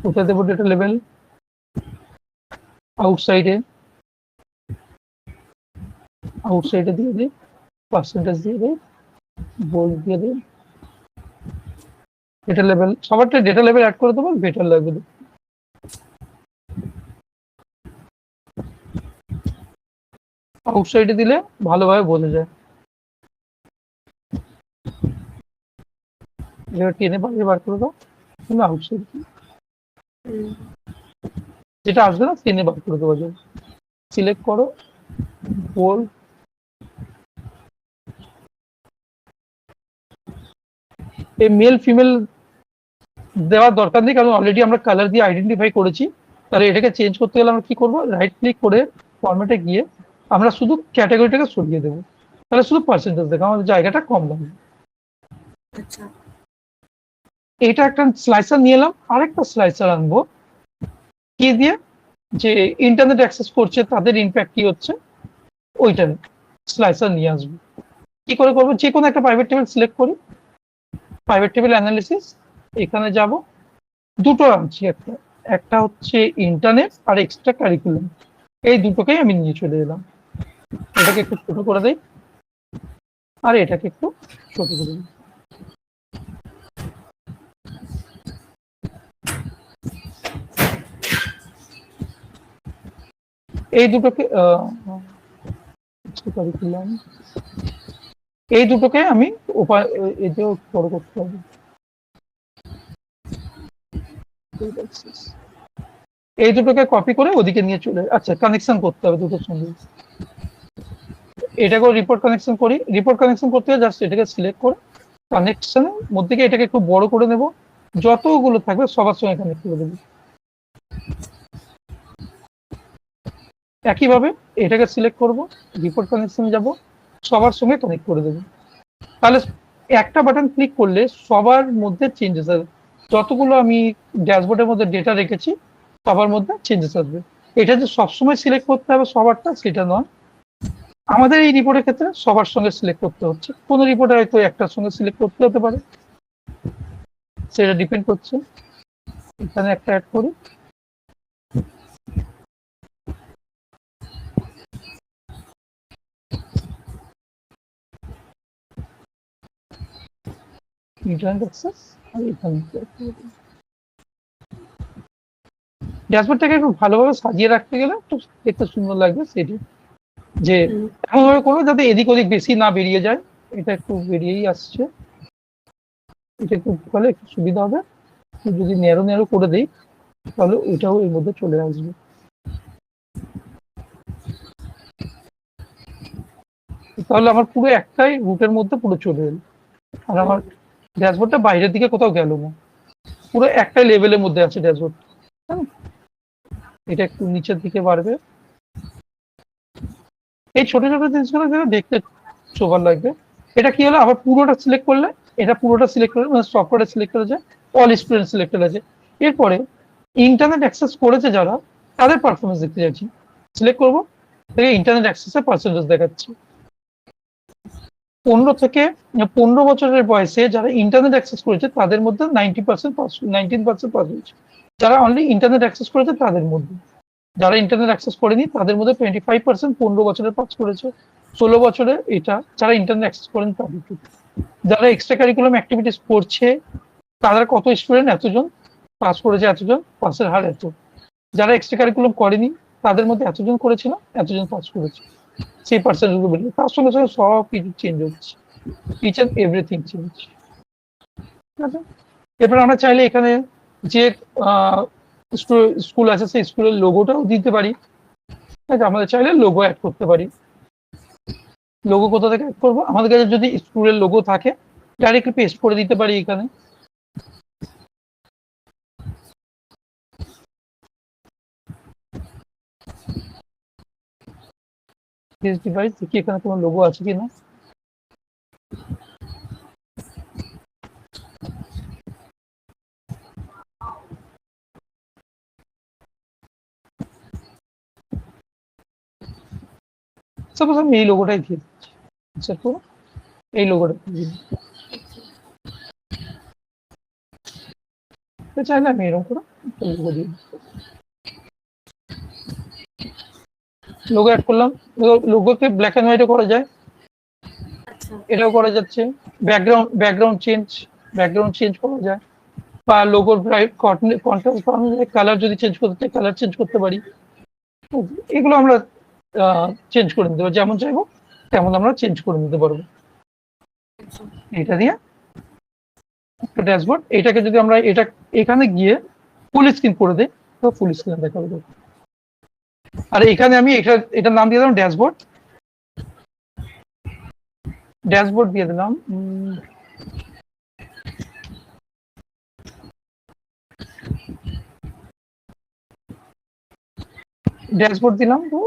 কোথায় দেবো ডেটা লেভেল? আউটসাইডে দিয়ে দিই, পার্সেন্টেজ দিয়ে দিই, বোল্ড দিয়ে দিই, ডেটা লেভেল, সবারটা ডেটা লেভেল অ্যাড করে দেবো, বেটার লাগবে। আউটসাইডে দিলে ভালোভাবে বোঝা যায়। এবার টেনে বাইরে বার করে দাও, তুমি আউটসাইড যেটা আসবে না টেনে বার করে দেওয়া যাবে। সিলেক্ট করো, বোল্ড, এই মেল ফিমেল দেওয়ার দরকার নেই, কারণ অলরেডি আমরা কালার দিয়ে আইডেন্টিফাই করেছি। তাহলে এটাকে চেঞ্জ করতে গেলে আমরা কি করবো, রাইট ক্লিক করে ফরম্যাটে গিয়ে আমরা শুধু ক্যাটাগরিটাকে সরিয়ে দেবো, তাহলে শুধু পার্সেন্টেজ দেখো, আমাদের জায়গাটা কম লাগবে। এটা একটা স্লাইসার নিয়ে এলাম, আরেকটা স্লাইসার আনবো, কি দিয়ে, যে ইন্টারনেট অ্যাক্সেস করছে তাদের ইম্প্যাক্ট কি হচ্ছে, ওইটা স্লাইসার নিয়ে আসবো। কি করে করবো, যে কোনো একটা প্রাইভেট টেবিল সিলেক্ট করি, প্রাইভেট টেবিল অ্যানালিসিস, এখানে যাব, দুটো আনছি, একটা হচ্ছে ইন্টারনেট আর এক্সট্রা কারিকুলাম, এই দুটোকেই আমি নিয়ে চলে এলাম। এটাকে একটু ছোট করে দেই, আর এটাকে একটু ছোট করে দিই। এই দুটোকে আমি এই যে বড় করতে হবে। এই দুটোকে কপি করে ওদিকে নিয়ে চলে, আচ্ছা কানেকশন করতে হবে দুটোর সঙ্গে। এটাকেও রিপোর্ট কানেকশন করি, রিপোর্ট কানেকশন করতে হবে, জাস্ট এটাকে সিলেক্ট করে কানেকশনের মধ্যে এটাকে একটু বড় করে নেব, যতগুলো থাকবে সবার সঙ্গে কানেক্ট করে দেবো। একইভাবে এটাকে সিলেক্ট করব, রিপোর্ট কানেকশনে যাব, সবার সঙ্গে কানেক্ট করে দেবো। তাহলে একটা বাটন ক্লিক করলে সবার মধ্যে চেঞ্জেস আসবে, যতগুলো আমি ড্যাশবোর্ডের মধ্যে ডেটা রেখেছি সবার মধ্যে চেঞ্জেস আসবে। এটা যে সবসময় সিলেক্ট করতে হবে সবারটা, সেটা নয়, আমাদের এই রিপোর্টের ক্ষেত্রে সবার সঙ্গে সিলেক্ট করতে হচ্ছে, কোনো রিপোর্টে হয়তো একটার সঙ্গে সিলেক্ট করতে হতে পারে, সেটা ডিপেন্ড করছে। এখানে একটা অ্যাড করি, ইন্টারনেট অ্যাক্সেস, আর এখানে ড্যাশবোর্ডটাকে একটু ভালোভাবে সাজিয়ে রাখতে গেলে একটু দেখতে সুন্দর লাগবে, সেটি যে এমনভাবে করবো যাতে এদিক ওদিক বেশি না বেরিয়ে যায়। এটা একটু বেরিয়েই আসছে, এটা একটু ফলে একটু সুবিধা হবে। যদি ন্যারো ন্যারো করে দিই তাহলে ওইটাও এর মধ্যে চলে আসবে। তাহলে আমার পুরো একটাই রুটের মধ্যে পুরো চলে এলো, আর আমার ড্যাশবোর্ডটা বাইরের দিকে কোথাও গেল না, পুরো একটাই লেভেলের মধ্যে আছে ড্যাশবোর্ড। এটা একটু নিচের দিকে বাড়বে। এই ছোট ছোট জিনিসগুলো যেন দেখতে শোভা লাগবে। এটা কি হলো, আবার পুরোটা সিলেক্ট করলে, এটা পুরোটা সিলেক্ট করলে মানে সফটওয়্যারটা সিলেক্ট করা যায়, অল স্টুডেন্ট সিলেক্টেড আছে। এরপরে ইন্টারনেট অ্যাক্সেস করেছে যারা, তাদের পারফরমেন্স দেখতে যাচ্ছি, সিলেক্ট করবো, থেকে ইন্টারনেট অ্যাক্সেসের পার্সেন্টেজ দেখাচ্ছে। 15 বছরের বয়সে যারা ইন্টারনেট অ্যাক্সেস করেছে তাদের মধ্যে 19% পাস হয়েছে। যারা অনলি ইন্টারনেট অ্যাক্সেস করেছে তাদের মধ্যে, যারা ইন্টারনেট অ্যাক্সেস করেনি তাদের মধ্যে 25% 15 বছরের পাস করেছে, 16 বছরে এটা যারা ইন্টারনেট অ্যাক্সেস করেন তাদের থেকে। যারা এক্সট্রা কারিকুলাম অ্যাক্টিভিটিস করছে তারা কত স্টুডেন্ট, এতজন পাস করেছে, এতজন পাসের হার এত। যারা এক্সট্রা কারিকুলাম করেনি তাদের মধ্যে এতজন করেছিল, এতজন পাস করেছে, সেই পার্সেন্টেজ গুলো বেরিয়ে, তার সঙ্গে সঙ্গে সব কিছু চেঞ্জ হচ্ছে, ইচ এন্ড এভরিথিং চেঞ্জ। ঠিক আছে, এরপর আমরা চাইলে এখানে যে স্কুল আছে সেই স্কুলের লোগোটাও দিতে পারি। আমাদের চাইলে লোগো অ্যাড করতে পারি। লোগো কোথা থেকে অ্যাড করবো, আমাদের কাছে যদি স্কুলের লোগো থাকে ডাইরেক্টলি পেস্ট করে দিতে পারি এখানে। ডিভাইস দেখি এখানে কোনো লোগো আছে কিনা। সাপোজ আমি এই লোগোটাই দিয়ে দিচ্ছি, এই লোগোটা দিয়ে দিচ্ছি। চাইলে আমি এরকম করে লোগো দিয়ে লোগো অ্যাড করলাম। লোগোকে ব্ল্যাক এন্ড হোয়াইটে করা যায়, এটাও করা যাচ্ছে। ব্যাকগ্রাউন্ড চেঞ্জ করা যায়, বা লোগোর ব্রাইট কন্ট্রাস্ট বাড়ানো যায়, কালার যদি চেঞ্জ করতে চাই কালার চেঞ্জ করতে পারি। এগুলো আমরা চেঞ্জ করে নিতে পারবো, যেমন চাইবো তেমন আমরা চেঞ্জ করে নিতে পারবো। এটা দিয়ে একটা ড্যাশবোর্ড, এটাকে যদি আমরা এটা এখানে গিয়ে ফুল স্ক্রিন করে দিই তো ফুল স্ক্রিন দেখাবে। আর এখানে আমি এটার নাম দিয়ে দিলাম ড্যাশবোর্ড, ড্যাশবোর্ড দিয়ে দিলাম। ড্যাশবোর্ড দিলাম তো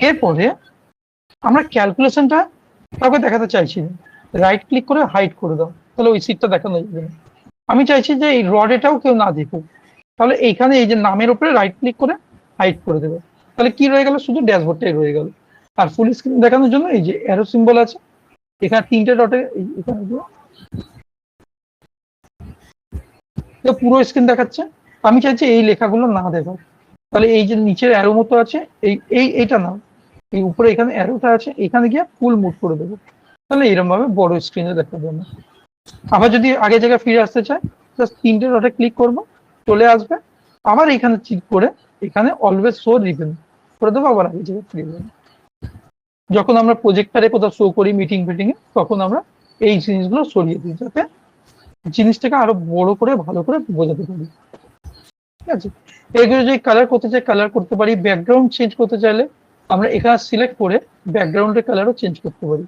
এরপরে আমরা ক্যালকুলেশনটা কাউকে দেখাতে চাইছি না, রাইট ক্লিক করে হাইড করে দাও, তাহলে ওই সিটটা দেখানো যাবে না। আমি চাইছি যে এই রডেটাও কেউ না দেখুক, তাহলে এইখানে এই যে নামের উপরে রাইট ক্লিক করে হাইড করে দেবে, তাহলে কি রয়ে গেল, শুধু ড্যাশবোর্ডটাই রয়ে গেল। আর ফুল স্ক্রিন দেখানোর জন্য এই যে অ্যারো সিম্বল আছে, এখানে 3টে ডটে এখানে পুরো স্ক্রিন দেখাচ্ছে। আমি চাইছি এই লেখাগুলো না দেখাও, তাহলে এই যে নিচের অ্যারো মতো আছে এইটা না, এই উপরে এখানে অ্যারোটা আছে, এখানে গিয়ে ফুল মুভ করে দেবো, তাহলে এরকম ভাবে বড় স্ক্রিনে দেখা যাবে না। আবার যদি আগে জায়গায় ফিরে আসতে চাই, জাস্ট 3টে ডটে ক্লিক করবো, চলে আসবে। আবার এখানে ক্লিক করে এখানে অলওয়েজ শো রিভিউ করে দেবো, আবার আগে জায়গায় ফিরে যাবো। যখন আমরা প্রজেক্টারে কোথাও শো করি মিটিং এ, তখন আমরা এই জিনিসগুলো সরিয়ে দিই, যাতে জিনিসটাকে আরো বড় করে ভালো করে বোঝাতে পারি। ঠিক আছে, এগুলো যদি কালার করতে চাই কালার করতে পারি, ব্যাকগ্রাউন্ড চেঞ্জ করতে চাইলে আমরা এখানে সিলেক্ট করে ব্যাকগ্রাউন্ডের কালারও চেঞ্জ করতে পারি।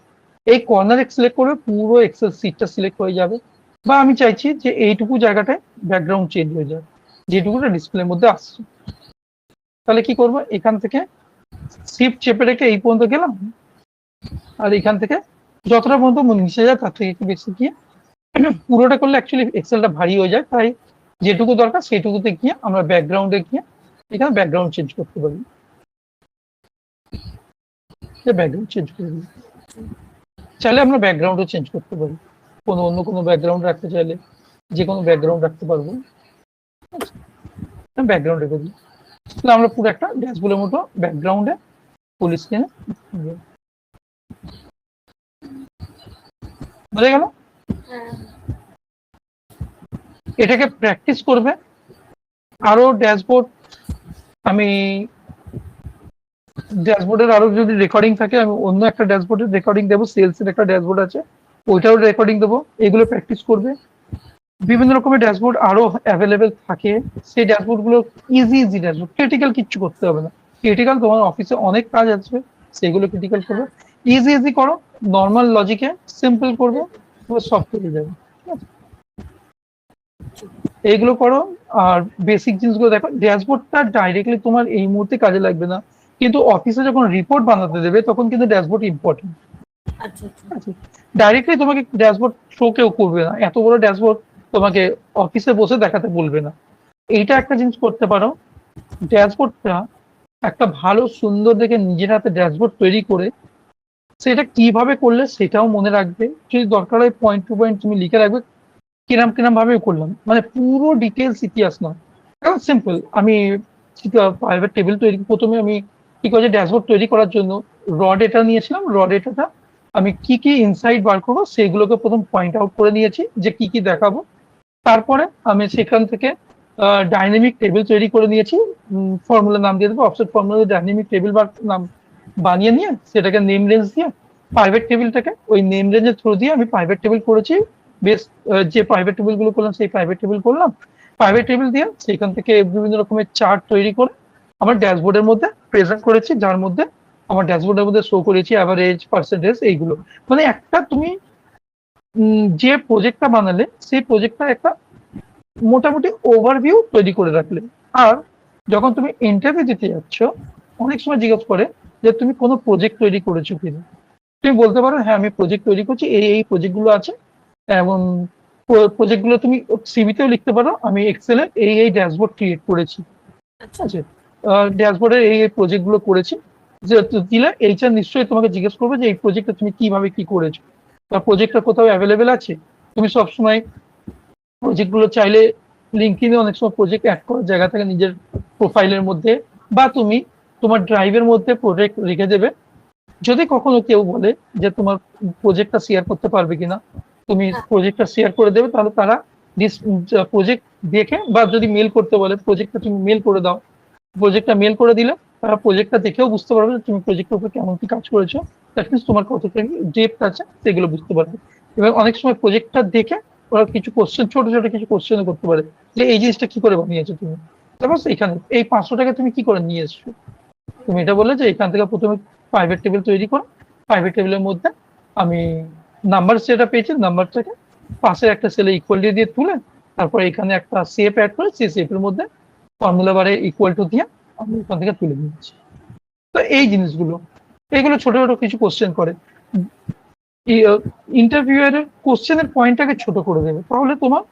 এই কর্নারে সিলেক্ট করে পুরো এক্সেল সিটটা সিলেক্ট হয়ে যাবে, বা আমি চাইছি যে এইটুকু জায়গাটায় ব্যাকগ্রাউন্ড চেঞ্জ হয়ে যাবে, যেটুকুটা ডিসপ্লের মধ্যে আসছে। তাহলে কি করবো, এখান থেকে শিফট চেপে রেখে এই পর্যন্ত গেলাম, আর এখান থেকে যতটা পর্যন্ত নিচে যায় তার থেকে একটু বেশি গিয়ে পুরোটা করলে অ্যাকচুয়ালি এক্সেলটা ভারী হয়ে যায়, তাই যেটুকু দরকার সেইটুকুতে গিয়ে আমরা ব্যাকগ্রাউন্ডে গিয়ে এখানে ব্যাকগ্রাউন্ড চেঞ্জ করতে পারি, ব্যাকগ্রাউন্ড চেঞ্জ করে দিই, চাইলে আমরা ব্যাকগ্রাউন্ডও চেঞ্জ করতে পারি। কোনো অন্য কোনো ব্যাকগ্রাউন্ড রাখতে চাইলে যে কোনো ব্যাকগ্রাউন্ড রাখতে পারবো। ব্যাকগ্রাউন্ড রেখে দিই, তাহলে আমরা পুরো একটা ড্যাশবোর্ডের মতো ব্যাকগ্রাউন্ডে ফুল স্ক্রিনে বোঝা গেল। হ্যাঁ এটাকে প্র্যাকটিস করবে। আরো ড্যাশবোর্ড, আমি ড্যাশবোর্ডের আরো যদি রেকর্ডিং থাকে আমি অন্য একটা ড্যাশবোর্ডের রেকর্ডিং দেবো, সেলস এর একটা ড্যাশবোর্ড আছে ওইটাও রেকর্ডিং দেবো, এগুলো প্র্যাকটিস করবে। বিভিন্ন রকমের ড্যাশবোর্ড আরো অ্যাভেলেবেল থাকে, সেই ড্যাশবোর্ড গুলো ইজি ইজি ড্যাশবোর্ড, ক্রিটিক্যাল কিচ্ছু করতে হবে না। ক্রিটিক্যাল তোমার অফিসে অনেক কাজ আছে, সেগুলো ক্রিটিক্যাল করবে। ইজি ইজি করো, নর্মাল লজিকে সিম্পল করবে, সব পেয়ে যাবে। ঠিক আছে, এইগুলো করো। আর বেসিক জিনিসগুলো দেখো, ড্যাশবোর্ডটা ডাইরেক্টলি তোমার এই মুহূর্তে কাজে লাগবে না, কিন্তু অফিসে যখন রিপোর্ট বানাতে দেবে তখন কিন্তু ড্যাশবোর্ড ইম্পর্টেন্ট। আচ্ছা আচ্ছা ডাইরেক্টলি তোমাকে ড্যাশবোর্ড শো কেউ করবে না, এত বড় ড্যাশবোর্ড তোমাকে অফিসে বসে দেখাতে বলবে না। এইটা একটা জিনিস করতে পারো, ড্যাশবোর্ডটা একটা ভালো সুন্দর দেখে নিজের হাতে ড্যাশবোর্ড তৈরি করে সেটা কিভাবে করলে সেটাও মনে রাখবে, যদি দরকার হয় পয়েন্ট টু পয়েন্ট তুমি লিখে রাখবে কিরাম কিরাম ভাবে করলাম, মানে পুরো ডিটেলস ইতিহাস না। এখন সিম্পল, আমি প্রাইভেট টেবিল তৈরি প্রথমে আমি কি করেছি, ড্যাশবোর্ড তৈরি করার জন্য র ডেটা নিয়েছিলাম, র ডেটাটা আমি কি কি ইনসাইট বার করবো সেগুলোকে প্রথম পয়েন্ট আউট করে নিয়েছি যে কি কি দেখাবো। তারপরে আমি সেখান থেকে ডাইনামিক টেবিল তৈরি করে নিয়েছি, ফর্মুলা নাম দিয়ে দেবো, অফসেট ফর্মুলা ডাইনামিক টেবিল বা নাম বানিয়ে নিয়ে সেটাকে নেম রেঞ্জ দিয়ে প্রাইভেট টেবিলটাকে ওই নেম রেঞ্জের থ্রু দিয়ে আমি প্রাইভেট টেবিল করেছি। বেশ, যে প্রাইভেট টেবিল গুলো করলাম সেই প্রাইভেট টেবিল করলাম, প্রাইভেট টেবিল দিয়ে সেখান থেকে বিভিন্ন রকমের চার্ট তৈরি করে আমার ড্যাশবোর্ডের মধ্যে প্রেজেন্ট করেছি, যার মধ্যে আমার ড্যাশবোর্ডের মধ্যে শো করেছি অ্যাভারেজ পার্সেন্টেজ এইগুলো। মানে একটা তুমি যে প্রজেক্টটা বানালে সেই প্রজেক্টটা একটা মোটামুটি ওভারভিউ তৈরি করে রাখলে। আর যখন তুমি ইন্টারভিউ দিতে যাচ্ছ অনেক সময় জিজ্ঞেস করে যে তুমি কোনো প্রজেক্ট তৈরি করেছো কিনা, তুমি বলতে পারো হ্যাঁ আমি প্রজেক্ট তৈরি করছি, এই এই প্রজেক্ট গুলো আছে, এবং প্রজেক্ট গুলো তুমি সিভিতেও লিখতে পারো আমি এক্সেলে এই এই ড্যাশবোর্ড ক্রিয়েট করেছি। ঠিক আছে, ড্যাশবোর্ডের এই এই প্রজেক্ট গুলো করেছি, যে দিলে এইচআর নিশ্চয়ই তোমাকে জিজ্ঞেস করবে যে এই প্রজেক্টটা তুমি কিভাবে কি করেছো, বা প্রজেক্টটা কোথাও অ্যাভেলেবেল আছে। তুমি সবসময় প্রজেক্ট গুলো চাইলে লিঙ্কডইনে অনেক সময় প্রজেক্ট অ্যাড করার জায়গা থাকে নিজের প্রোফাইলের মধ্যে, বা তুমি তোমার ড্রাইভের মধ্যে প্রজেক্ট রেখে দেবে। যদি কখনো কেউ বলে যে তোমার প্রজেক্টটা শেয়ার করতে পারবে কিনা, তুমি প্রজেক্টটা শেয়ার করে দেবে, তাহলে তারা প্রজেক্ট দেখে, বা যদি মেল করতে বলে প্রজেক্টটা তুমি মেল করে দাও, প্রজেক্টটা মেল করে দিলে তারা প্রজেক্টটা দেখেও বুঝতে পারবে যে তুমি প্রজেক্টের উপর কেমন কি কাজ করেছো, দ্যাট মিনস তোমার কতটা ডেপথ আছে সেগুলো বুঝতে পারবে। এবং অনেক সময় প্রজেক্টটা দেখে ওরা কিছু কোশ্চেন, ছোট ছোট কিছু কোশ্চেন করতে পারে, যে এই জিনিসটা কি করে বানিয়েছো তুমি, তারপর এখানে এই 500 টাকা তুমি কি করে নিয়ে এসছো। তুমি এটা বললে যে এখান থেকে প্রথমে প্রাইভেট টেবিল তৈরি করো, প্রাইভেট টেবিলের মধ্যে আমি নাম্বার যেটা পেয়েছি নাম্বারটাকে পাশের একটা সেলে ইকুয়াল দিয়ে তুলে, তারপর এখানে একটা শেপ অ্যাড করে সেই শেপের মধ্যে ফর্মুলা বারে ইকুয়াল টু দিয়ে আমি ওখান থেকে তুলে নিচ্ছি। তো এই জিনিসগুলো, এইগুলো ছোট ছোট কিছু কোশ্চেন করে ইন্টারভিউয়ারের কোশ্চেনের পয়েন্টটাকে ছোট করে দেবে, তাহলে তোমার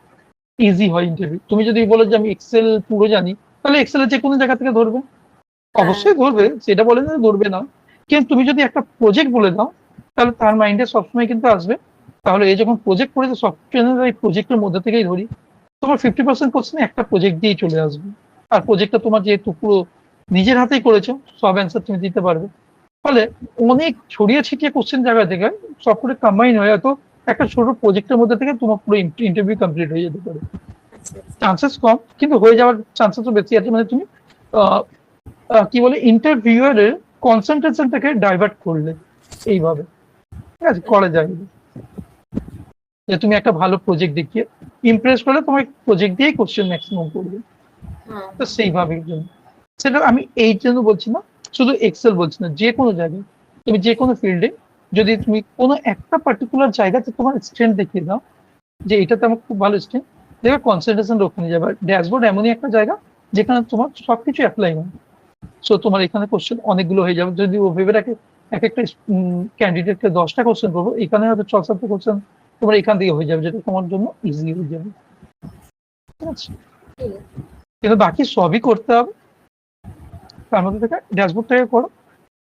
ইজি হয় ইন্টারভিউ। তুমি যদি বলো যে আমি এক্সেল পুরো জানি, তাহলে এক্সেলের যে কোনো জায়গা থেকে ধরবে, অবশ্যই ধরবে, সেটা বলে না ধরবে না, কিন্তু তুমি যদি একটা প্রজেক্ট বলে দাও তাহলে তার মাইন্ডে সবসময় কিন্তু আসবে, তাহলে এই যখন প্রজেক্ট করেছে সফটওয়্যার এই প্রজেক্টের মধ্যে থেকেই ধরি, তোমার 50% কোশ্চেন একটা প্রজেক্ট দিয়েই চলে আসবে। আর প্রজেক্টটা তোমার যেহেতু পুরো নিজের হাতেই করেছো, সব অ্যান্সার তুমি দিতে পারবে। ফলে অনেক ছড়িয়ে ছিটিয়ে কোশ্চেন জায়গা থেকে সব করে কম্বাইন হয়ে তো একটা ছোট প্রজেক্টের মধ্যে থেকে তোমার পুরো ইন্টারভিউ কমপ্লিট হয়ে যেতে পারে। চান্সেস কম, কিন্তু হয়ে যাওয়ার চান্সেসও বেশি আছে, মানে তুমি কি বলে ইন্টারভিউয়ারের কনসেন্ট্রেশনটাকে ডাইভার্ট করলে এইভাবে, ঠিক আছে, করা যায়। যে তুমি একটা ভালো প্রজেক্ট দেখিয়ে ইমপ্রেস করলে তোমার প্রজেক্ট দিয়েই কোশ্চেন ম্যাক্সিমাম করবে। তো সেইভাবে সেটা আমি এই জন্য বলছি না, শুধু এক্সেল বলছি না, যে কোনো জায়গায় তুমি যে কোনো ফিল্ডে যদি তুমি কোনো একটা পার্টিকুলার জায়গাতে তোমার স্ট্রেন্থ দেখিয়ে দাও যে এটাতে আমার খুব ভালো স্ট্রেন্থ, দেখবে কনসেন্ট্রেশন ওখানে যাবে। ড্যাশবোর্ড এমনই একটা জায়গা যেখানে তোমার সবকিছু অ্যাপ্লাই হয়। সো তোমার এখানে কোশ্চেন অনেকগুলো হয়ে যাবে, যদি ও ভেবে রাখে এক একটা ক্যান্ডিডেটকে 10টা কোশ্চেন করবো, এখানে হয়তো 6-7টা কোশ্চেন তোমার এখান থেকে হয়ে যাবে, যেটা তোমার জন্য ইজি হয়ে যাবে। ঠিক আছে, কিন্তু বাকি সবই করতে হবে, তার মধ্যে থেকে ড্যাশবোর্ডটাকে করো,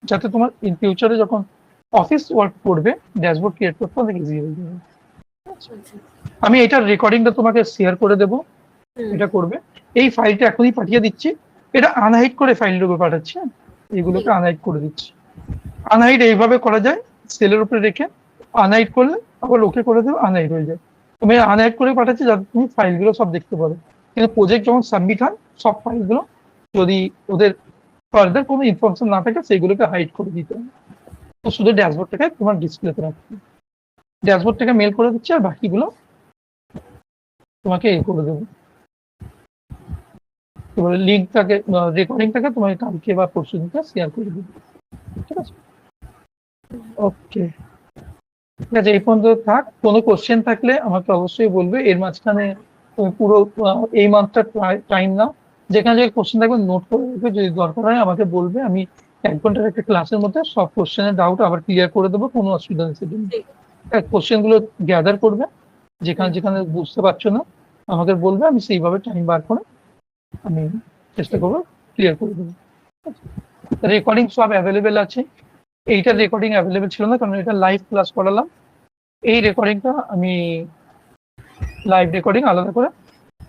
যাতে তোমার ইন ফিউচারে যখন অফিস ওয়ার্ক করবে ড্যাশবোর্ড ক্রিয়েট করতে অনেক ইজি হয়ে যাবে। আছে? আচ্ছা। আমি এটার রেকর্ডিংটা তোমাকে শেয়ার করে দেবো, হুম, এটা করবে। এই ফাইলটা এখনই পাঠিয়ে দিচ্ছি। এটা আনহাইড করে ফাইলটুকু পাঠাচ্ছি, হ্যাঁ? ঠিক এগুলোকে আনহাইড করে দিচ্ছি। আনহাইড এইভাবে করা যায়, সেলের উপরে রেখে আনহাইড করলে আবার ওকে করে দেবে, আনহাইড হয়ে যায়। তুমি আনহাইড করে পাঠাচ্ছি যাতে তুমি ফাইলগুলো সব দেখতে পারো। কিন্তু প্রজেক্ট যখন সাবমিট হয় সব ফাইলগুলো, যদি ওদের ফার্দার কোনো ইনফরমেশন না থাকে সেগুলোকে হাইড করে দিতে হবে। তো শুধু ড্যাশবোর্ডটাকে তোমার ডিসপ্লেতে রাখতে হবে। ড্যাশবোর্ডটাকে মেল করে দিচ্ছি, আর বাকিগুলো তোমাকে করে দেবো। এবারে লিঙ্কটাকে, রেকর্ডিংটাকে তোমাকে কালকে বা পরশু দিনটা শেয়ার করে দেবো। ঠিক আছে? ওকে, ঠিক আছে, এই পর্যন্ত থাক। কোনো কোশ্চেন থাকলে আমাকে অবশ্যই বলবে। এর মাঝখানে তুমি পুরো এই মান্থটা টাইম নাও, যেখানে যে কোশ্চেন থাকবে নোট করে রাখবে, যদি দরকার হয় আমাকে বলবে। আমি 1 ঘন্টার একটা ক্লাসের মধ্যে সব কোশ্চেনের ডাউট আবার ক্লিয়ার করে দেবো, কোনো অসুবিধা নেই সেদিন। ঠিক। কোশ্চেন গুলো গ্যাদার করবে, যেখানে হুম, যেখানে বুঝতে পারছো না আমাকে বলবে, আমি সেইভাবে টাইম বার করে আমি চেষ্টা ঠিক। করবো ক্লিয়ার করে দেবো। রেকর্ডিং সব অ্যাভেলেবেল আছে। এইটার হুম, রেকর্ডিং অ্যাভেলেবেল ছিল না, কারণ এটা লাইভ ক্লাস করালাম। এই রেকর্ডিংটা আমি লাইভ রেকর্ডিং আলাদা করে